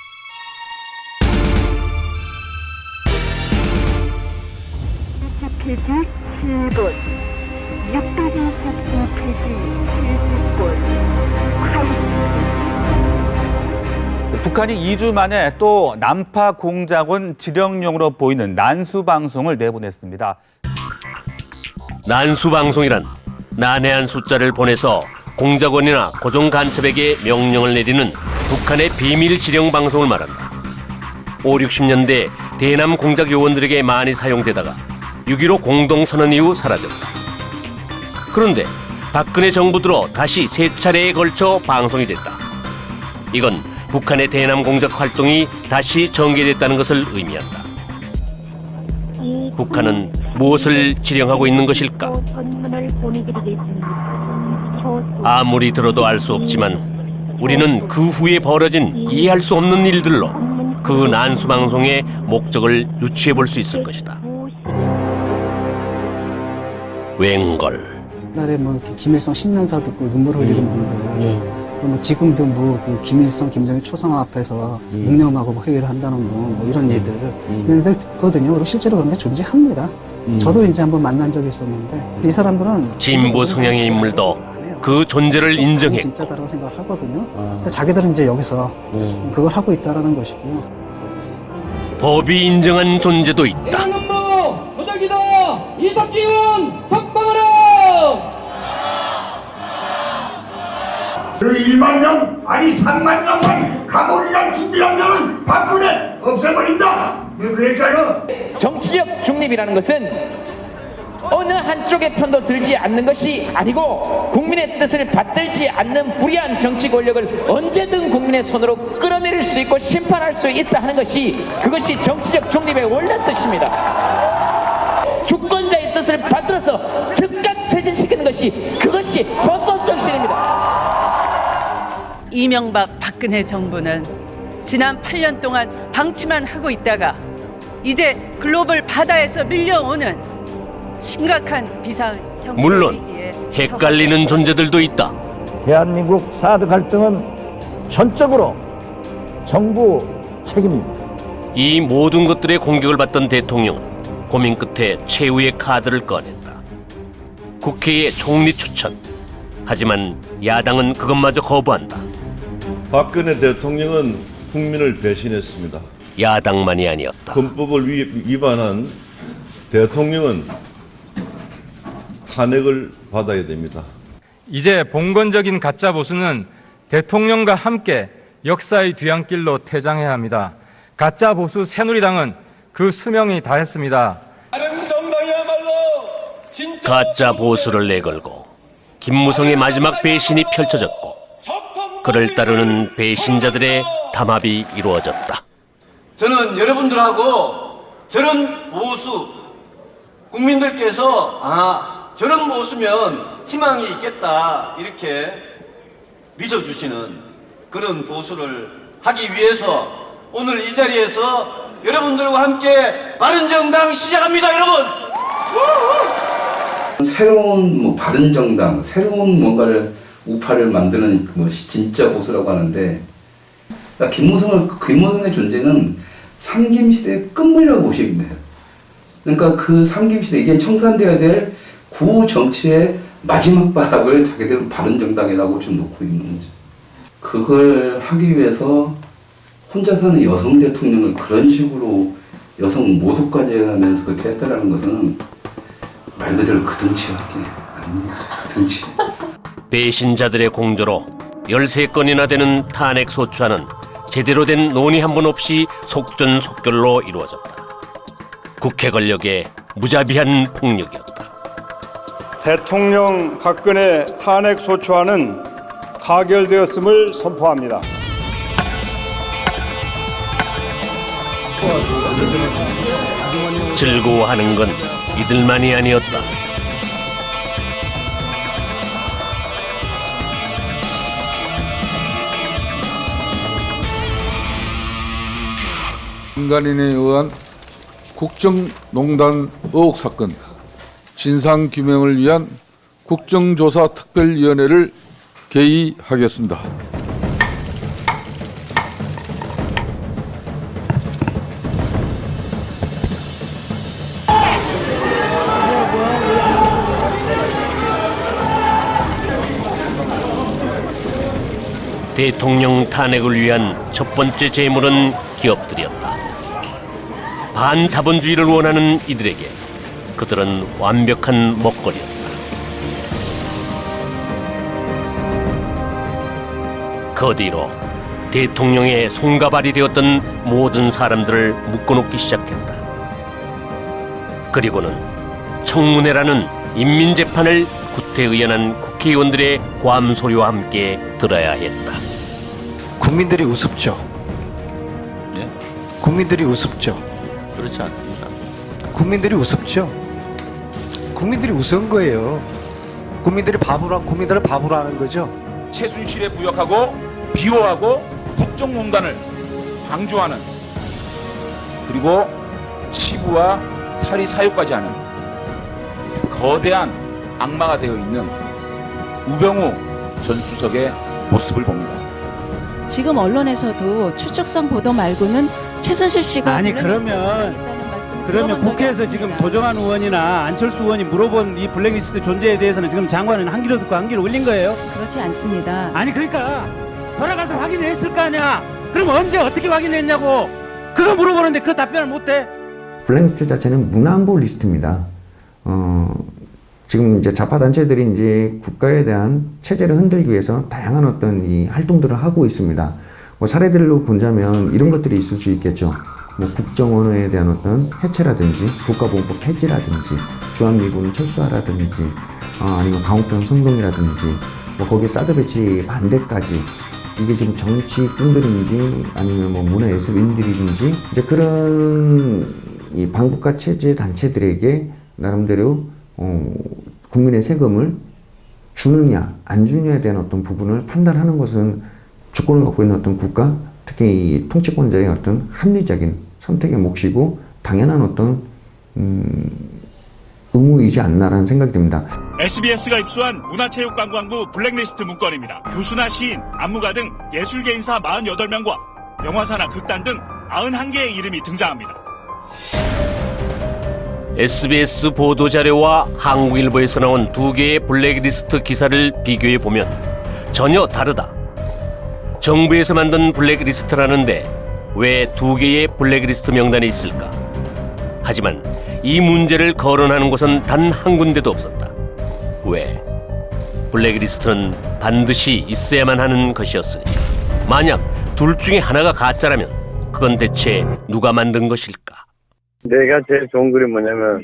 페이지 7번 622페이지 70번 북한이 2주 만에 또 난파 공작원 지령용으로 보이는 난수 방송을 내보냈습니다. 난수 방송이란 난해한 숫자를 보내서 공작원이나 고정 간첩에게 명령을 내리는 북한의 비밀 지령 방송을 말한다. 5, 60년대 대남 공작 요원들에게 많이 사용되다가 6.15 공동선언 이후 사라졌다. 그런데 박근혜 정부 들어 다시 3차례에 걸쳐 방송이 됐다. 이건 북한의 대남 공작 활동이 다시 전개됐다는 것을 의미한다. 북한은 무엇을 지령하고 있는 것일까? 아무리 들어도 알 수 없지만 우리는 그 후에 벌어진 이해할 수 없는 일들로 그 난수 방송의 목적을 유추해 볼 수 있을 것이다. 웬걸. 옛날에 뭐 김일성 신년사 듣고 눈물 흘리는 분들, 뭐 지금도 뭐 김일성, 김정일 초상화 앞에서 묵념하고 회의를 한다는 뭐 이런 얘들 듣거든요. 그리고 실제로 그런 게 존재합니다. 저도 이제 한번 만난 적이 있었는데 이 사람들은 진보 성향의 인물도 그 존재를 인정했고 진짜다라고 생각을 하거든요. 근데 자기들은 이제 여기서 그걸 하고 있다라는 것이고요. 법이 인정한 존재도 있다. 대한민국 도적이다. 이석기훈 석방하라. 1만 명 아니 3만 명만 감옥이랑 준비하면은 박근혜 없애버린다. 왜 그랬잖아. 정치적 중립이라는 것은 어느 한쪽의 편도 들지 않는 것이 아니고 국민의 뜻을 받들지 않는 불의한 정치 권력을 언제든 국민의 손으로 끌어내릴 수 있고 심판할 수 있다 하는 것이 그것이 정치적 중립의 원래 뜻입니다. 주권자의 뜻을 받들어서 즉각 퇴진시키는 것이 그것이 헌법 정신입니다. 이명박 박근혜 정부는 지난 8년 동안 방치만 하고 있다가 이제 글로벌 바다에서 밀려오는 심각한 비상 경제 물론 위기에 헷갈리는 존재들도 있다. 대한민국 사드 갈등은 전적으로 정부 책임입니다. 이 모든 것들의 공격을 받던 대통령은 고민 끝에 최후의 카드를 꺼낸다. 국회의 총리 추천. 하지만 야당은 그것마저 거부한다. 박근혜 대통령은 국민을 배신했습니다. 야당만이 아니었다. 헌법을 위반한 대통령은 탄핵을 받아야 됩니다. 이제 봉건적인 가짜 보수는 대통령과 함께 역사의 뒤안길로 퇴장해야 합니다. 가짜 보수 새누리당은 그 수명이 다했습니다. 가짜 보수를 내걸고 김무성의 마지막 배신이 펼쳐졌고 그를 따르는 배신자들의 담합이 이루어졌다. 저는 여러분들하고 저런 보수 국민들께서 저런 보수면 희망이 있겠다 이렇게 믿어주시는 그런 보수를 하기 위해서 오늘 이 자리에서 여러분들과 함께 바른정당 시작합니다, 여러분. 새로운 바른정당, 새로운 뭔가를 우파를 만드는 것이 진짜 보수라고 하는데, 김무성의 존재는 삼김시대의 끝물이라고 보시면 돼요. 그러니까 그 삼김시대, 이제 청산돼야 될 구 정치의 마지막 발악을 자기들은 바른정당이라고 좀 놓고 있는 거죠. 그걸 하기 위해서 혼자 사는 여성 대통령을 그런 식으로 여성 모독까지 하면서 그렇게 했다는 것은 말 그대로 그 등치밖에 아닙니다. 그 등치. 배신자들의 공조로 13건이나 되는 탄핵 소추안은 제대로 된 논의 한 번 없이 속전속결로 이루어졌다. 국회 권력의 무자비한 폭력이었다. 대통령 박근혜 탄핵 소추안은 가결되었음을 선포합니다. 즐거워하는 건 이들만이 아니었다. 민간인에 의한 국정농단 의혹 사건 진상규명을 위한 국정조사특별위원회를 개의하겠습니다. 대통령 탄핵을 위한 첫 번째 재물은 기업들이었다. 반자본주의를 원하는 이들에게 그들은 완벽한 먹거리였다. 그 뒤로 대통령의 손가발이 되었던 모든 사람들을 묶어놓기 시작했다. 그리고는 청문회라는 인민재판을 구태의연한 국회의원들의 괌소리와 함께 들어야 했다. 국민들이 우습죠. 예? 국민들이 우습죠. 그렇지 않습니다. 국민들이 우습죠. 국민들이 우스운 거예요. 국민들을 바보로 하는 거죠. 최순실에 부역하고 비호하고 국정농단을 방조하는, 그리고 치부와 살이 사유까지 하는 거대한 악마가 되어 있는 우병우 전 수석의 모습을 봅니다. 지금 언론에서도 추측성 보도 말고는 최순실 씨가 아니 그러면 국회에서 지금 도정환 의원이나 안철수 의원이 물어본 이 블랙리스트 존재에 대해서는 지금 장관은 한 귀로 듣고 한 귀로 올린 거예요? 그렇지 않습니다. 아니 그러니까 돌아가서 확인했을 거 아니야. 그럼 언제 어떻게 확인했냐고. 그거 물어보는데 그 답변을 못해. 블랙리스트 자체는 문안보 리스트입니다. 지금 이제 좌파 단체들이 이제 국가에 대한 체제를 흔들기 위해서 다양한 어떤 이 활동들을 하고 있습니다. 뭐 사례들로 본다면 이런 것들이 있을 수 있겠죠. 뭐 국정원에 대한 어떤 해체라든지 국가보훈법 폐지라든지 주한미군 철수하라든지 아니면 강호평 선동이라든지 뭐 거기에 사드 배치 반대까지 이게 지금 정치꾼들인지 아니면 뭐 문화예술인들인지 이제 그런 이 반국가 체제 단체들에게 나름대로 국민의 세금을 주느냐 안 주느냐에 대한 어떤 부분을 판단하는 것은 주권을 갖고 있는 어떤 국가, 특히 이 통치권자의 어떤 합리적인 선택의 몫이고 당연한 어떤 의무이지 않나라는 생각이 듭니다. SBS가 입수한 문화체육관광부 블랙리스트 문건입니다. 교수나 시인, 안무가 등 예술계 인사 48명과 영화사나 극단 등 91개의 이름이 등장합니다. SBS 보도자료와 한국일보에서 나온 두 개의 블랙리스트 기사를 비교해 보면 전혀 다르다. 정부에서 만든 블랙리스트라는데 왜 두 개의 블랙리스트 명단이 있을까? 하지만 이 문제를 거론하는 곳은 단 한 군데도 없었다. 왜? 블랙리스트는 반드시 있어야만 하는 것이었으니. 만약 둘 중에 하나가 가짜라면 그건 대체 누가 만든 것일까? 내가 제일 좋은 그림 뭐냐면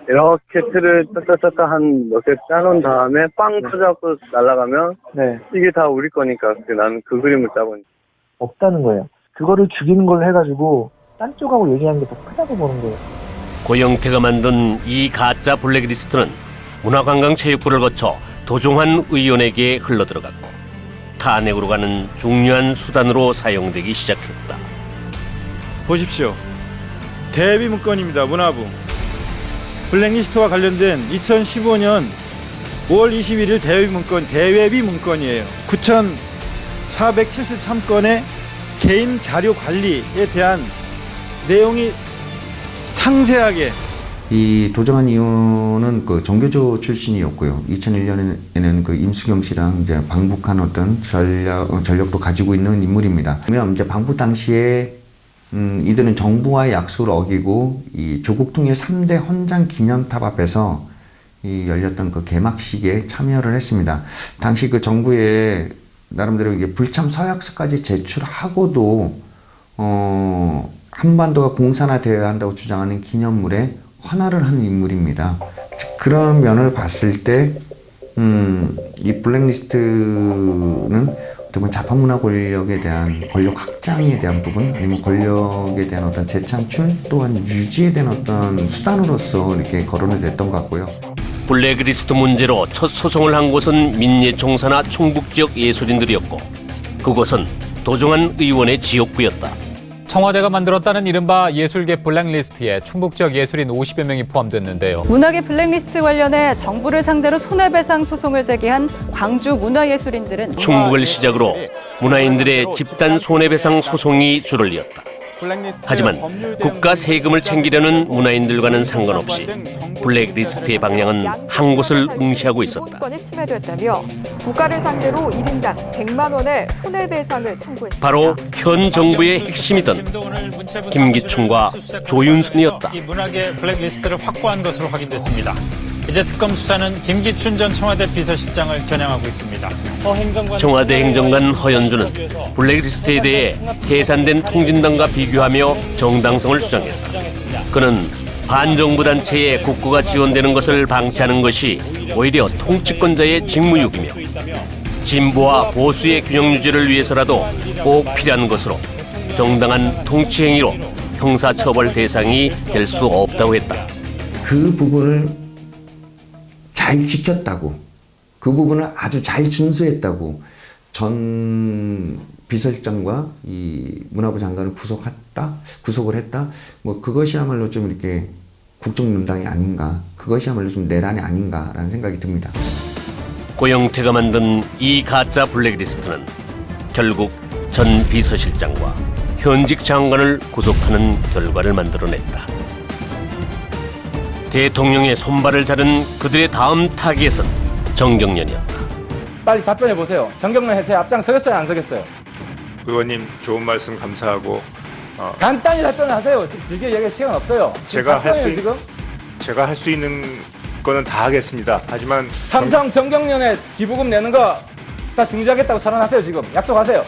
이렇게 틀을 떴다 한 몇 개 짜놓은 다음에 빵 터져갖고 날아가면 이게 다 우리 거니까 나는 그 그림을 짜고 있는. 없다는 거예요. 그거를 죽이는 걸로 해가지고 딴 쪽하고 얘기하는 게 더 크다고 보는 거예요. 고영태가 만든 이 가짜 블랙리스트는 문화관광체육부를 거쳐 도종환 의원에게 흘러들어갔고 탄핵으로 가는 중요한 수단으로 사용되기 시작했다. 보십시오. 대외 문건입니다. 문화부. 블랙리스트와 관련된 2015년 5월 21일 대외비 문건이에요. 9,473건의 개인 자료 관리에 대한 내용이 상세하게. 이 도정환 의원은 그 정교조 출신이었고요. 2001년에는 그 임수경 씨랑 이제 방북한 어떤 전력도 가지고 있는 인물입니다. 그러면 이제 방북 당시에 이들은 정부와의 약속을 어기고 이 조국 통일 3대 헌장 기념탑 앞에서 이 열렸던 그 개막식에 참여를 했습니다. 당시 그 정부에 나름대로 이게 불참 서약서까지 제출하고도 한반도가 공산화되어야 한다고 주장하는 기념물에 헌화를 하는 인물입니다. 그런 면을 봤을 때 이 블랙리스트는 어떻게 보면 자파문화 권력에 대한 권력 확장에 대한 부분, 아니면 권력에 대한 어떤 재창출 또한 유지에 대한 어떤 수단으로서 이렇게 거론이 됐던 것 같고요. 블랙리스트 문제로 첫 소송을 한 곳은 민예총사나 충북 지역 예술인들이었고 그곳은 도종환 의원의 지역구였다. 청와대가 만들었다는 이른바 예술계 블랙리스트에 충북 지역 예술인 50여 명이 포함됐는데요. 문화계 블랙리스트 관련해 정부를 상대로 손해배상 소송을 제기한 광주 문화예술인들은 충북을 시작으로 문화인들의 집단 손해배상 소송이 줄을 이었다. 하지만 국가 세금을 챙기려는 문화인들과는 상관없이 블랙리스트의 방향은 한 곳을 응시하고 있었다. 소유권이 침해됐다며 국가를 상대로 1인당 100만 원의 손해배상을 청구했습니다. 바로 현 정부의 핵심이던 김기춘과 조윤선이었다. 이 문화계 블랙리스트를 확보한 것으로 확인됐습니다. 이제 특검 수사는 김기춘 전 청와대 비서실장을 겨냥하고 있습니다. 청와대 행정관 허연주는 블랙리스트에 대해 해산된 통진당과 비교하며 정당성을 주장했다. 그는 반정부 단체에 국고가 지원되는 것을 방치하는 것이 오히려 통치권자의 직무유기며 진보와 보수의 균형 유지를 위해서라도 꼭 필요한 것으로 정당한 통치 행위로 형사처벌 대상이 될 수 없다고 했다. 그 부분을 잘 지켰다고, 그 부분을 아주 잘 준수했다고 전 비서실장과 이 문화부 장관을 구속을 했다. 뭐 그것이야말로 좀 이렇게 국정농단이 아닌가, 그것이야말로 좀 내란이 아닌가라는 생각이 듭니다. 고영태가 만든 이 가짜 블랙리스트는 결국 전 비서실장과 현직 장관을 구속하는 결과를 만들어냈다. 대통령의 손발을 자른 그들의 다음 타깃은 정경련이었다. 빨리 답변해 보세요. 정경련 해체에 앞장서겠어요, 안 서겠어요? 의원님 좋은 말씀 감사하고 간단히 답변하세요. 길게 얘기할 시간 없어요. 제가 할 수 있는 거는 다 하겠습니다. 하지만 삼성 정경련에 기부금 내는 거 다 중지하겠다고 선언하세요. 지금 약속하세요.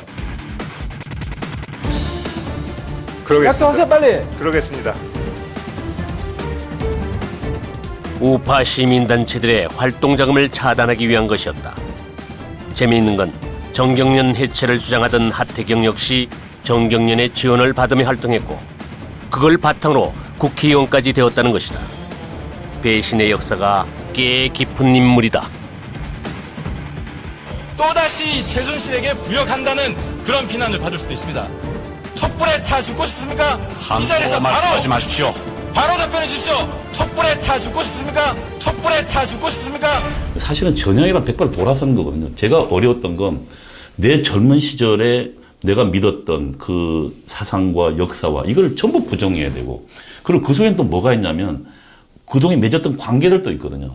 그러겠습니다. 약속하세요, 빨리. 그러겠습니다. 우파 시민단체들의 활동자금을 차단하기 위한 것이었다. 재미있는 건 정경련 해체를 주장하던 하태경 역시 정경련의 지원을 받으며 활동했고 그걸 바탕으로 국회의원까지 되었다는 것이다. 배신의 역사가 꽤 깊은 인물이다. 또다시 최순실에게 부역한다는 그런 비난을 받을 수도 있습니다. 촛불에 타 죽고 싶습니까? 이 자리에서 바로 말씀하지 마십시오. 바로 답변해 주십시오. 촛불에 타 죽고 싶습니까? 촛불에 타 죽고 싶습니까? 사실은 전향이랑 100발 돌아서는 거거든요. 제가 어려웠던 건 내 젊은 시절에 내가 믿었던 그 사상과 역사와 이걸 전부 부정해야 되고, 그리고 그 속엔 또 뭐가 있냐면 그동안 맺었던 관계들도 있거든요.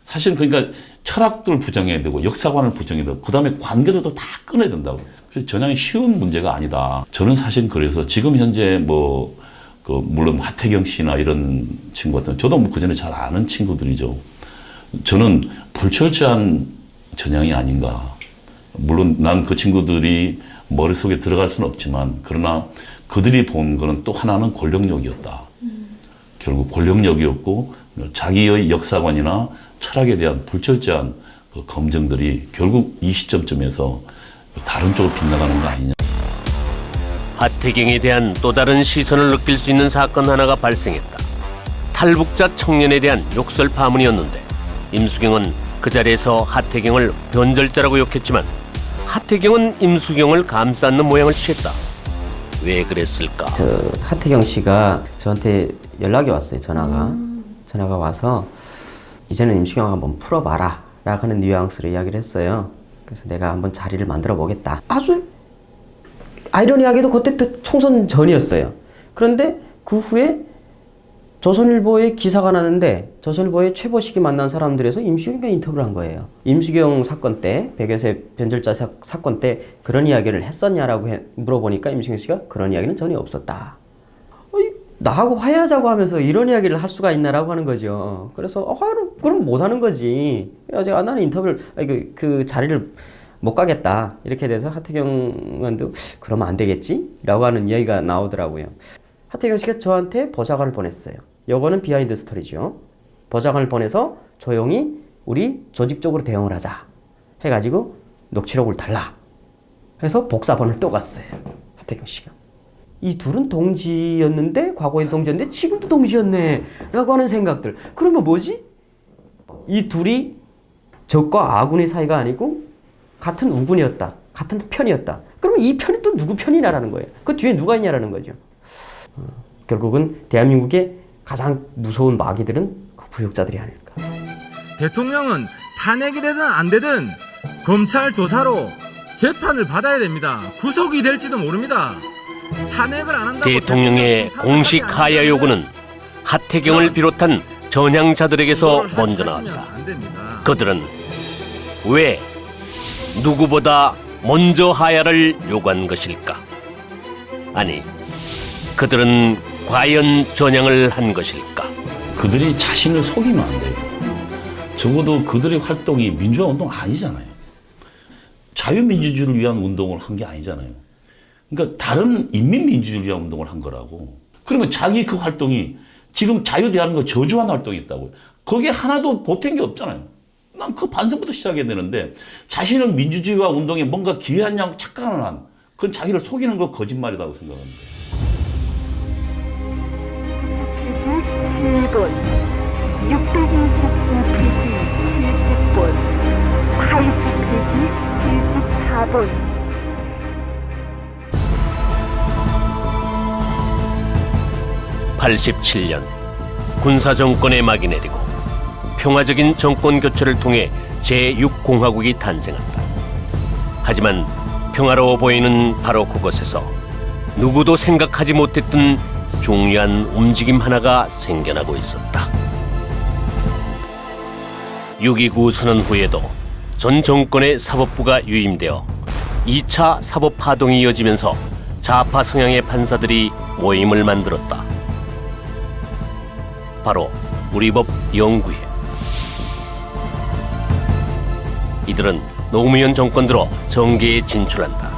사실 그러니까 철학들 부정해야 되고 역사관을 부정해야 되고 그다음에 관계들도 다 끊어야 된다고. 그래서 전향이 쉬운 문제가 아니다. 저는 사실 그래서 지금 현재 물론 하태경 씨나 이런 친구 같은 저도 그 전에 잘 아는 친구들이죠. 저는 불철저한 전향이 아닌가. 물론 난 그 친구들이 머릿속에 들어갈 수는 없지만 그러나 그들이 본 거는 또 하나는 권력력이었다. 결국 권력력이었고 자기의 역사관이나 철학에 대한 불철저한 그 검증들이 결국 이 시점쯤에서 다른 쪽으로 빗나가는 거 아니냐. 하태경에 대한 또 다른 시선을 느낄 수 있는 사건 하나가 발생했다. 탈북자 청년에 대한 욕설 파문이었는데 임수경은 그 자리에서 하태경을 변절자라고 욕했지만 하태경은 임수경을 감싸는 모양을 취했다. 왜 그랬을까? 하태경 씨가 저한테 연락이 왔어요. 전화가 와서 이제는 임수경 한번 풀어봐라 라고 하는 뉘앙스로 이야기를 했어요. 그래서 내가 한번 자리를 만들어 보겠다. 아주 아이러니하게도 그때 또 총선 전이었어요. 그런데 그 후에 조선일보에 기사가 나는데 조선일보의 최보식이 만난 사람들에서 임수경과 인터뷰를 한 거예요. 임수경 사건 때, 백여세 변절자 사건 때 그런 이야기를 했었냐라고 물어보니까 임수경 씨가 그런 이야기는 전혀 없었다. 나하고 화해하자고 하면서 이런 이야기를 할 수가 있나라고 하는 거죠. 그래서 그럼 못 하는 거지. 그래서 제가 나는 인터뷰를 그 자리를 못 가겠다 이렇게 돼서 하태경 의원도 그러면 안 되겠지? 라고 하는 이야기가 나오더라고요. 하태경 씨가 저한테 보좌관을 보냈어요. 요거는 비하인드 스토리죠. 보좌관을 보내서 조용히 우리 조직적으로 대응을 하자 해가지고 녹취록을 달라 해서 복사본을 또 갔어요. 하태경 씨가. 이 둘은 동지였는데 과거엔 동지였는데 지금도 동지였네 라고 하는 생각들. 그러면 뭐지? 이 둘이 적과 아군의 사이가 아니고 같은 우군이었다. 같은 편이었다. 그러면 이 편이 또 누구 편이냐라는 거예요. 그 뒤에 누가 있냐라는 거죠. 결국은 대한민국의 가장 무서운 마귀들은 그 부역자들이 아닐까. 대통령은 탄핵이 되든 안 되든 검찰 조사로 재판을 받아야 됩니다. 구속이 될지도 모릅니다. 탄핵을 안 한다고 대통령의 공식 하야 요구는 하태경을 비롯한 전향자들에게서 먼저 나왔다. 그들은 왜 누구보다 먼저 하야를 요구한 것일까? 아니, 그들은 과연 전향을 한 것일까? 그들이 자신을 속이면 안 돼요. 적어도 그들의 활동이 민주화 운동 아니잖아요. 자유민주주의를 위한 운동을 한 게 아니잖아요. 그러니까 다른 인민민주주의를 위한 운동을 한 거라고. 그러면 자기 그 활동이 지금 자유대한민국을 저주하는 활동이 있다고요. 거기에 하나도 보탠 게 없잖아요. 난 그 반성부터 시작해야 되는데 자신을 민주주의와 운동에 뭔가 기여하냐고 착각을 한 그건 자기를 속이는 거 거짓말이라고 생각합니다. 7번, 622페이지 70번, 80페이지 74번. (87년) 군사정권의 막이 내리고 평화적인 정권 교체를 통해 제6공화국이 탄생한다. 하지만 평화로워 보이는 바로 그곳에서 누구도 생각하지 못했던 중요한 움직임 하나가 생겨나고 있었다. 6.29 선언 후에도 전 정권의 사법부가 유임되어 2차 사법파동이 이어지면서 좌파 성향의 판사들이 모임을 만들었다. 바로 우리법 연구회. 이들은 노무현 정권 들어 정계에 진출한다.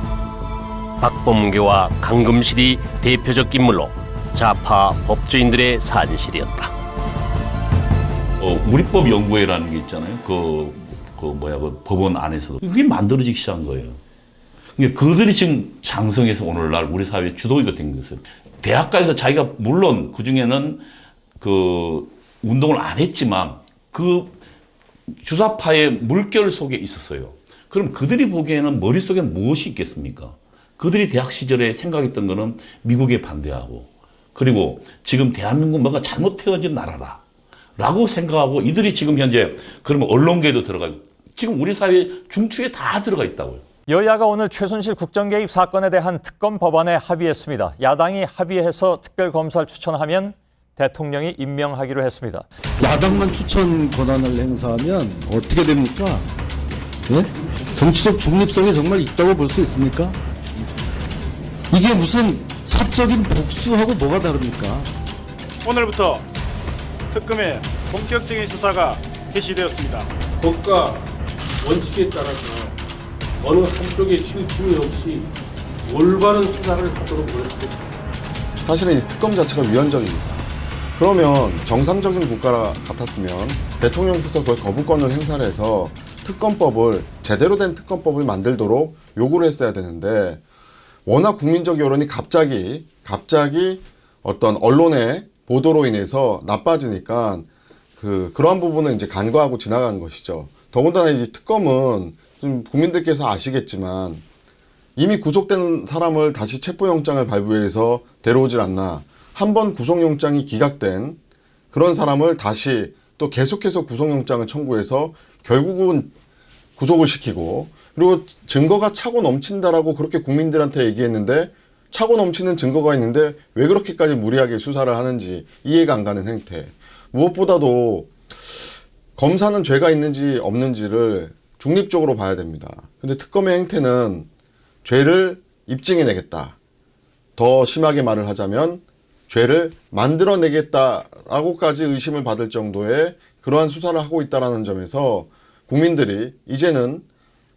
박범계와 강금실이 대표적 인물로 좌파 법조인들의 산실이었다. 우리법 연구회라는 게 있잖아요. 그 법원 안에서도 그게 만들어지기 시작한 거예요. 그러니까 그들이 지금 장성해서 오늘날 우리 사회의 주도기가 된 것은 대학가에서 자기가 물론 그 중에는 그 운동을 안 했지만 그 주사파의 물결 속에 있었어요. 그럼 그들이 보기에는 머릿속에 무엇이 있겠습니까? 그들이 대학 시절에 생각했던 거는 미국에 반대하고 그리고 지금 대한민국 뭔가 잘못되어진 나라다 라고 생각하고 이들이 지금 현재 그러면 언론계에도 들어가고 지금 우리 사회 중추에 다 들어가 있다고요. 여야가 오늘 최순실 국정개입 사건에 대한 특검 법안에 합의했습니다. 야당이 합의해서 특별검사를 추천하면 대통령이 임명하기로 했습니다. 야당만 추천 권한을 행사하면 어떻게 됩니까? 네? 정치적 중립성이 정말 있다고 볼 수 있습니까? 이게 무슨 사적인 복수하고 뭐가 다릅니까? 오늘부터 특검의 본격적인 수사가 개시되었습니다. 법과 원칙에 따라서 어느 한쪽에 치우침이 없이 올바른 수사를 하도록 노력하겠습니다. 사실은 이 특검 자체가 위헌적입니다. 그러면 정상적인 국가 같았으면 대통령께서 그걸 거부권을 행사를 해서 특검법을 제대로 된 특검법을 만들도록 요구를 했어야 되는데 워낙 국민적 여론이 갑자기 어떤 언론의 보도로 인해서 나빠지니까 그러한 부분은 이제 간과하고 지나간 것이죠. 더군다나 이 특검은 좀 국민들께서 아시겠지만 이미 구속된 사람을 다시 체포영장을 발부해서 데려오질 않나. 한 번 구속영장이 기각된 그런 사람을 다시 또 계속해서 구속영장을 청구해서 결국은 구속을 시키고 그리고 증거가 차고 넘친다라고 그렇게 국민들한테 얘기했는데 차고 넘치는 증거가 있는데 왜 그렇게까지 무리하게 수사를 하는지 이해가 안 가는 행태. 무엇보다도 검사는 죄가 있는지 없는지를 중립적으로 봐야 됩니다. 근데 특검의 행태는 죄를 입증해내겠다. 더 심하게 말을 하자면 죄를 만들어내겠다라고까지 의심을 받을 정도의 그러한 수사를 하고 있다는 점에서 국민들이 이제는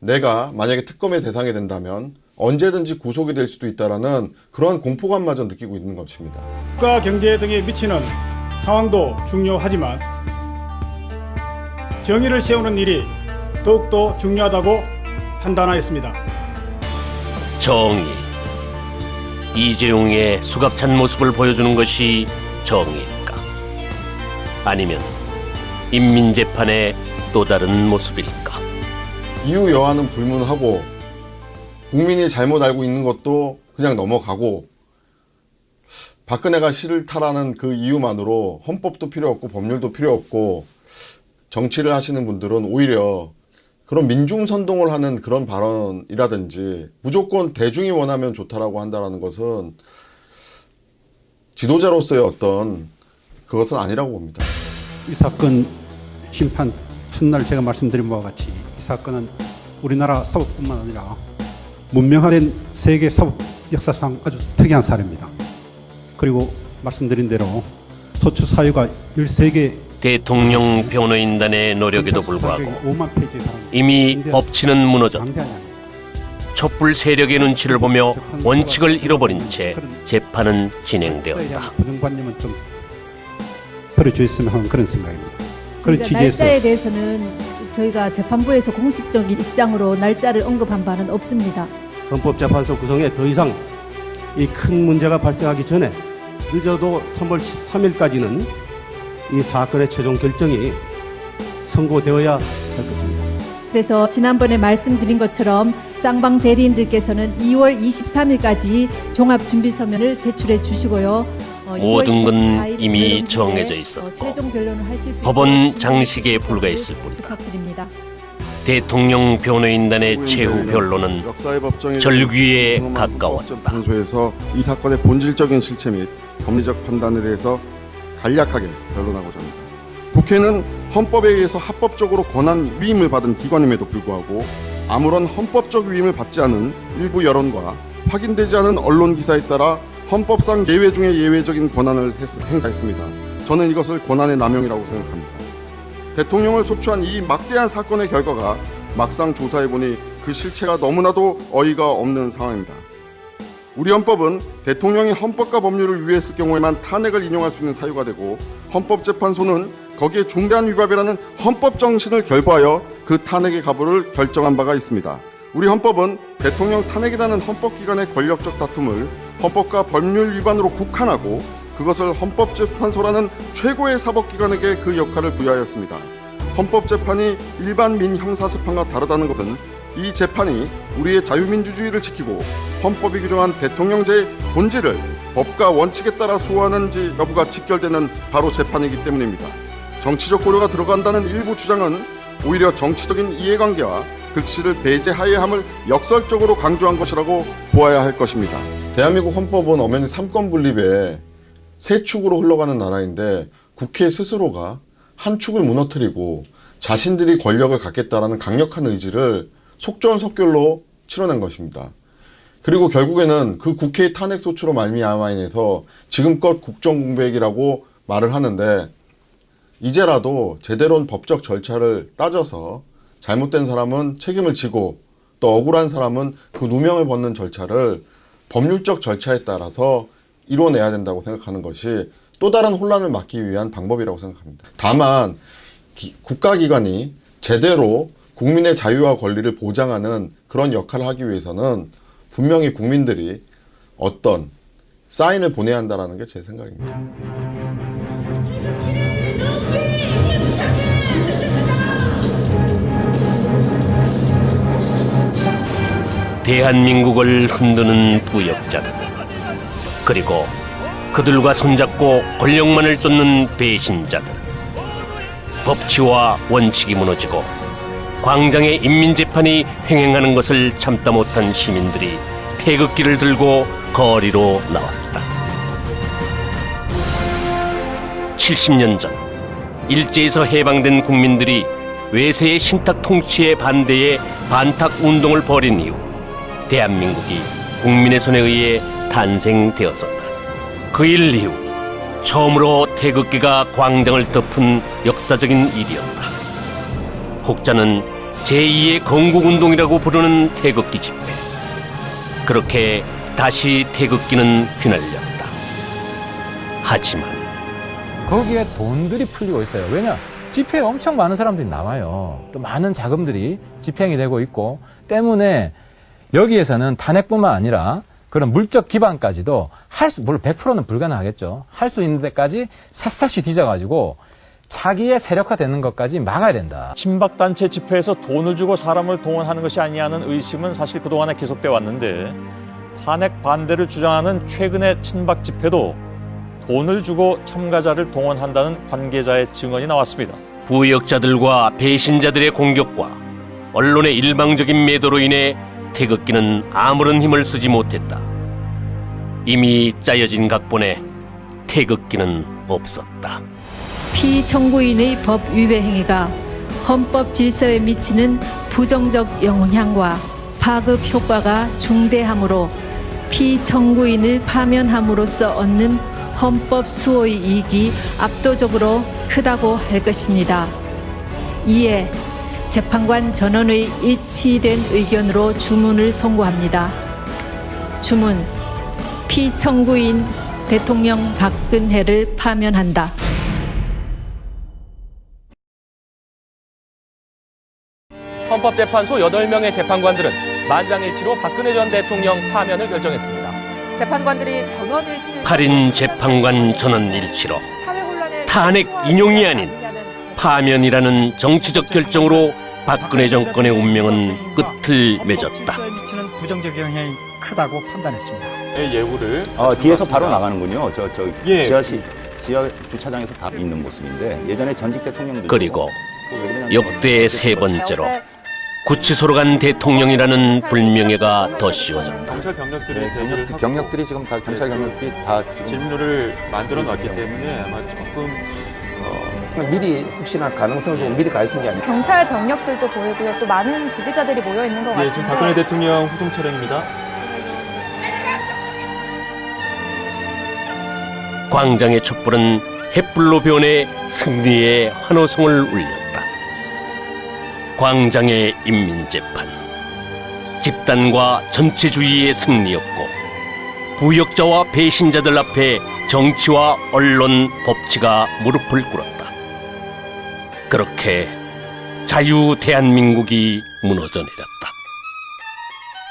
내가 만약에 특검의 대상이 된다면 언제든지 구속이 될 수도 있다는 그러한 공포감마저 느끼고 있는 것입니다. 국가 경제 등에 미치는 상황도 중요하지만 정의를 세우는 일이 더욱더 중요하다고 판단하였습니다. 정의. 이재용의 수갑찬 모습을 보여주는 것이 정의일까? 아니면 인민재판의 또 다른 모습일까? 이유 여하는 불문하고 국민이 잘못 알고 있는 것도 그냥 넘어가고 박근혜가 싫다라는 그 이유만으로 헌법도 필요 없고 법률도 필요 없고 정치를 하시는 분들은 오히려 그런 민중선동을 하는 그런 발언이라든지 무조건 대중이 원하면 좋다라고 한다는 것은 지도자로서의 어떤 그것은 아니라고 봅니다. 이 사건 심판 첫날 제가 말씀드린 바와 같이 이 사건은 우리나라 사법뿐만 아니라 문명화된 세계 사법 역사상 아주 특이한 사례입니다. 그리고 말씀드린 대로 소추 사유가 13개 대통령 변호인단의 노력에도 불구하고 이미 법치는 무너졌고 촛불 세력의 눈치를 보며 원칙을 잃어버린 채 재판은 진행되었다. 고정관념은 좀 버려주셨으면 하는 그런 생각입니다. 그런 취지에서 날짜에 대해서는 저희가 재판부에서 공식적인 입장으로 날짜를 언급한 바는 없습니다. 헌법재판소 구성에 더 이상 이 큰 문제가 발생하기 전에 늦어도 3월 13일까지는 이 사건의 최종 결정이 선고되어야 할 것입니다. 그래서 지난번에 말씀드린 것처럼 쌍방 대리인들께서는 2월 23일까지 종합준비서면을 제출해 주시고요. 모든 건 이미 정해져 있었고 최종 변론을 하실 수 법원 장식에 불과했을 뿐이다. 부탁드립니다. 대통령 변호인단의 최후 변론은 절규에 가까웠다. 판소에서 이 사건의 본질적인 실체 및 법리적 판단에 대해서 간략하게 변론하고자 합니다. 국회는 헌법에 의해서 합법적으로 권한 위임을 받은 기관임에도 불구하고 아무런 헌법적 위임을 받지 않은 일부 여론과 확인되지 않은 언론 기사에 따라 헌법상 예외 중에 예외적인 권한을 행사했습니다. 저는 이것을 권한의 남용이라고 생각합니다. 대통령을 소추한 이 막대한 사건의 결과가 막상 조사해보니 그 실체가 너무나도 어이가 없는 상황입니다. 우리 헌법은 대통령이 헌법과 법률을 위했을 경우에만 탄핵을 인용할 수 있는 사유가 되고 헌법재판소는 거기에 중대한 위반이라는 헌법 정신을 결부하여 그 탄핵의 가부를 결정한 바가 있습니다. 우리 헌법은 대통령 탄핵이라는 헌법기관의 권력적 다툼을 헌법과 법률 위반으로 국한하고 그것을 헌법재판소라는 최고의 사법기관에게 그 역할을 부여하였습니다. 헌법재판이 일반 민형사재판과 다르다는 것은 이 재판이 우리의 자유민주주의를 지키고 헌법이 규정한 대통령제의 본질을 법과 원칙에 따라 수호하는지 여부가 직결되는 바로 재판이기 때문입니다. 정치적 고려가 들어간다는 일부 주장은 오히려 정치적인 이해관계와 득실을 배제하여야 함을 역설적으로 강조한 것이라고 보아야 할 것입니다. 대한민국 헌법은 엄연히 삼권 분립에 세 축으로 흘러가는 나라인데 국회 스스로가 한 축을 무너뜨리고 자신들이 권력을 갖겠다라는 강력한 의지를 속전속결로 치러낸 것입니다. 그리고 결국에는 그 국회의 탄핵 소추로 말미암아 인해서 지금껏 국정공백이라고 말을 하는데 이제라도 제대로 법적 절차를 따져서 잘못된 사람은 책임을 지고 또 억울한 사람은 그 누명을 벗는 절차를 법률적 절차에 따라서 이뤄내야 된다고 생각하는 것이 또 다른 혼란을 막기 위한 방법이라고 생각합니다. 다만 국가기관이 제대로 국민의 자유와 권리를 보장하는 그런 역할을 하기 위해서는 분명히 국민들이 어떤 사인을 보내야 한다는 게 제 생각입니다. 대한민국을 흔드는 부역자들, 그리고 그들과 손잡고 권력만을 쫓는 배신자들, 법치와 원칙이 무너지고 광장의 인민재판이 횡행하는 것을 참다 못한 시민들이 태극기를 들고 거리로 나왔다. 70년 전 일제에서 해방된 국민들이 외세의 신탁 통치에 반대해 반탁운동을 벌인 이후 대한민국이 국민의 손에 의해 탄생되었었다. 그 일 이후 처음으로 태극기가 광장을 덮은 역사적인 일이었다. 혹자는 제2의 건국운동이라고 부르는 태극기 집회. 그렇게 다시 태극기는 휘날렸다. 하지만 거기에 돈들이 풀리고 있어요. 왜냐? 집회에 엄청 많은 사람들이 나와요. 또 많은 자금들이 집행이 되고 있고 때문에 여기에서는 탄핵뿐만 아니라 그런 물적 기반까지도 물론 100%는 불가능하겠죠. 할 수 있는 데까지 샅샅이 뒤져가지고 자기의 세력화되는 것까지 막아야 된다. 친박단체 집회에서 돈을 주고 사람을 동원하는 것이 아니냐는 의심은 사실 그동안에 계속돼 왔는데 탄핵 반대를 주장하는 최근의 친박 집회도 돈을 주고 참가자를 동원한다는 관계자의 증언이 나왔습니다. 부역자들과 배신자들의 공격과 언론의 일방적인 매도로 인해 태극기는 아무런 힘을 쓰지 못했다. 이미 짜여진 각본에 태극기는 없었다. 피청구인의 법 위배 행위가 헌법 질서에 미치는 부정적 영향과 파급 효과가 중대하므로 피청구인을 파면함으로써 얻는 헌법 수호의 이익이 압도적으로 크다고 할 것입니다. 이에 재판관 전원의 일치된 의견으로 주문을 선고합니다. 주문: 피청구인 대통령 박근혜를 파면한다. 헌법재판소 8명의 재판관들은 만장일치로 박근혜 전 대통령 파면을 결정했습니다. 재판관들이 전원일치 8인 재판관 전원일치로 탄핵 인용이 아닌 파면이라는 정치적 결정으로 박근혜 정권의 운명은 끝을 맺었다. 질서에 미치는 부정적 영향이 크다고 판단했습니다. 예우를 뒤에서 바로 나가는군요. 지하 주차장에서 바로 있는 모습인데 예전에 전직 대통령들 그리고 역대 세 번째로 구치소로 간 대통령이라는 불명예가 더 씌워졌다. 경찰 경력들이 지금 다 경찰 경력들이 다 질문을 만들어 놨기 때문에 아마 조금 미리 혹시나 가능성을 보고 미리 가 있은 게 아니에요. 경찰 병력들도 보이고요. 또 많은 지지자들이 모여 있는 것 같은데. 지금 박근혜 대통령 후송 차량입니다. 광장의 촛불은 햇불로 변해 승리의 환호성을 울렸다. 광장의 인민재판, 집단과 전체주의의 승리였고 부역자와 배신자들 앞에 정치와 언론, 법치가 무릎을 꿇었다. 그렇게 자유 대한민국이 무너져 내렸다.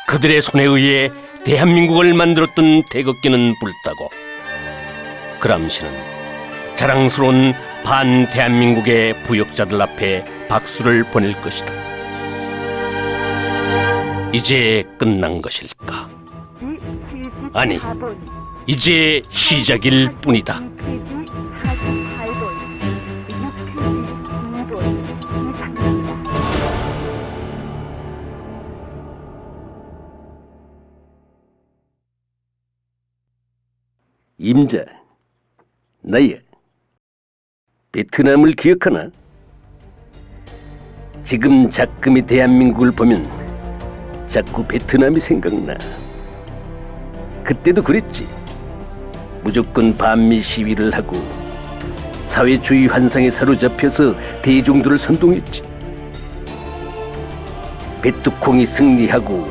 그들의 손에 의해 대한민국을 만들었던 태극기는 불타고 그람시는 자랑스러운 반대한민국의 부역자들 앞에 박수를 보낼 것이다. 이제 끝난 것일까? 아니, 이제 시작일 뿐이다. 임자, 나야. 베트남을 기억하나? 지금 작금의 대한민국을 보면 자꾸 베트남이 생각나. 그때도 그랬지. 무조건 반미 시위를 하고 사회주의 환상에 사로잡혀서 대중들을 선동했지. 베트콩이 승리하고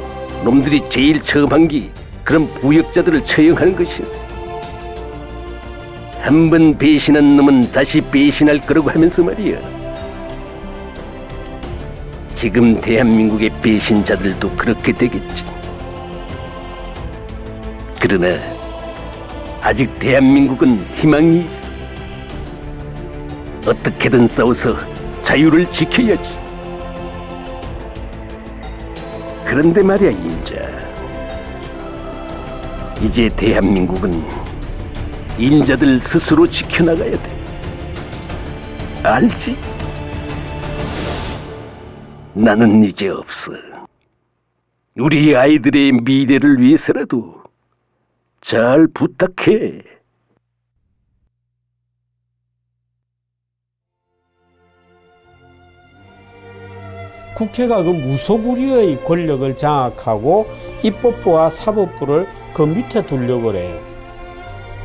놈들이 제일 처음 한 게 그런 부역자들을 처형하는 것이었어. 한 번 배신한 놈은 다시 배신할 거라고 하면서 말이야. 지금 대한민국의 배신자들도 그렇게 되겠지. 그러나 아직 대한민국은 희망이 있어. 어떻게든 싸워서 자유를 지켜야지. 그런데 말이야, 임자. 이제 대한민국은 임자들 스스로 지켜나가야 돼. 알지? 나는 이제 없어. 우리 아이들의 미래를 위해서라도 잘 부탁해. 국회가 그 무소불위의 권력을 장악하고 입법부와 사법부를 그 밑에 두려고 그래요.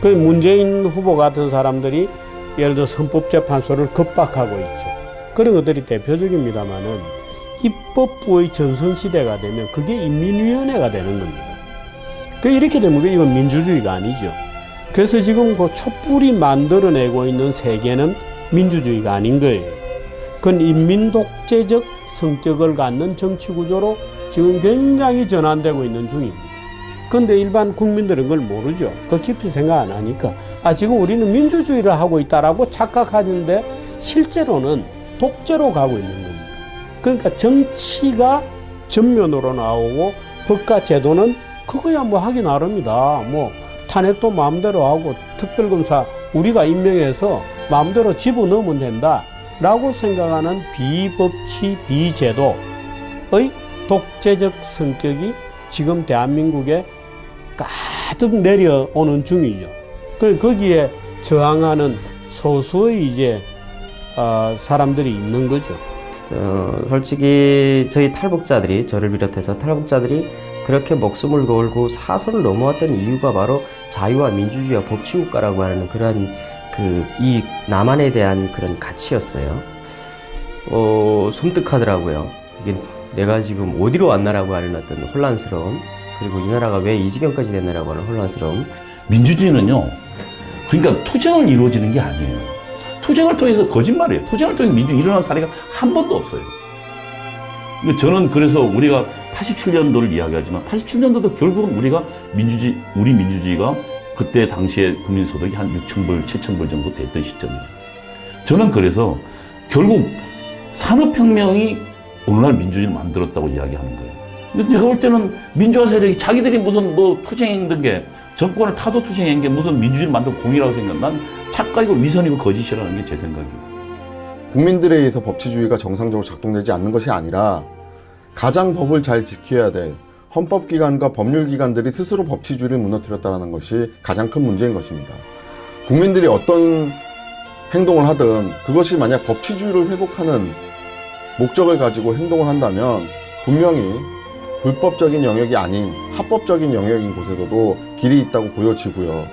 그 문재인 후보 같은 사람들이 예를 들어 헌법재판소를 겁박하고 있죠. 그런 것들이 대표적입니다만은 입법부의 전성시대가 되면 그게 인민위원회가 되는 겁니다. 이렇게 되면 이건 민주주의가 아니죠. 그래서 지금 그 촛불이 만들어내고 있는 세계는 민주주의가 아닌 거예요. 그건 인민독재적 성격을 갖는 정치구조로 지금 굉장히 전환되고 있는 중입니다. 그런데 일반 국민들은 그걸 모르죠. 그 깊이 생각 안 하니까 지금 우리는 민주주의를 하고 있다라고 착각하는데 실제로는 독재로 가고 있는 겁니다. 그러니까 정치가 전면으로 나오고 법과 제도는 그거야 뭐 하기 나름이다. 뭐 탄핵도 마음대로 하고 특별검사 우리가 임명해서 마음대로 집어넣으면 된다 라고 생각하는 비법치 비제도의 독재적 성격이 지금 대한민국에 가득 내려오는 중이죠. 거기에 저항하는 소수의 이제 사람들이 있는 거죠. 솔직히 저희 탈북자들이, 저를 비롯해서 탈북자들이 그렇게 목숨을 걸고 사선을 넘어왔던 이유가 바로 자유와 민주주의와 법치국가라고 하는 그런 이 남한에 대한 그런 가치였어요. 섬뜩하더라고요. 이게 내가 지금 어디로 왔나라고 하는 어떤 혼란스러움, 그리고 이 나라가 왜 이 지경까지 됐나라고 하는 혼란스러움. 민주주의는요, 그러니까 투쟁을 이루어지는 게 아니에요. 투쟁을 통해서 거짓말이에요. 투쟁을 통해서 민주주의 일어난 사례가 한 번도 없어요. 저는 그래서 우리가 87년도를 이야기하지만 87년도도 결국은 우리 민주주의가 그때 당시에 국민소득이 한 6,000불, 7,000불 정도 됐던 시점이에요. 저는 그래서 결국 산업혁명이 오늘날 민주주의를 만들었다고 이야기하는 거예요. 근데 제가 볼 때는 민주화 세력이 자기들이 무슨 투쟁했던 게, 정권을 타도 투쟁한 게 무슨 민주주의를 만든 공이라고 난 착각이고 위선이고 거짓이라는 게 제 생각이에요. 국민들에 의해서 법치주의가 정상적으로 작동되지 않는 것이 아니라 가장 법을 잘 지켜야 될 헌법기관과 법률기관들이 스스로 법치주의를 무너뜨렸다는 것이 가장 큰 문제인 것입니다. 국민들이 어떤 행동을 하든 그것이 만약 법치주의를 회복하는 목적을 가지고 행동을 한다면 분명히 불법적인 영역이 아닌 합법적인 영역인 곳에서도 길이 있다고 보여지고요.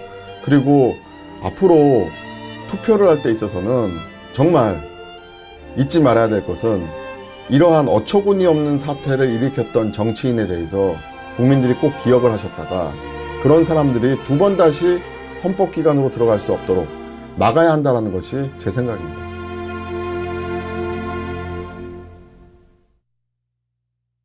그리고 앞으로 투표를 할 때 있어서는 정말 잊지 말아야 될 것은 이러한 어처구니 없는 사태를 일으켰던 정치인에 대해서 국민들이 꼭 기억을 하셨다가 그런 사람들이 두 번 다시 헌법기관으로 들어갈 수 없도록 막아야 한다는 것이 제 생각입니다.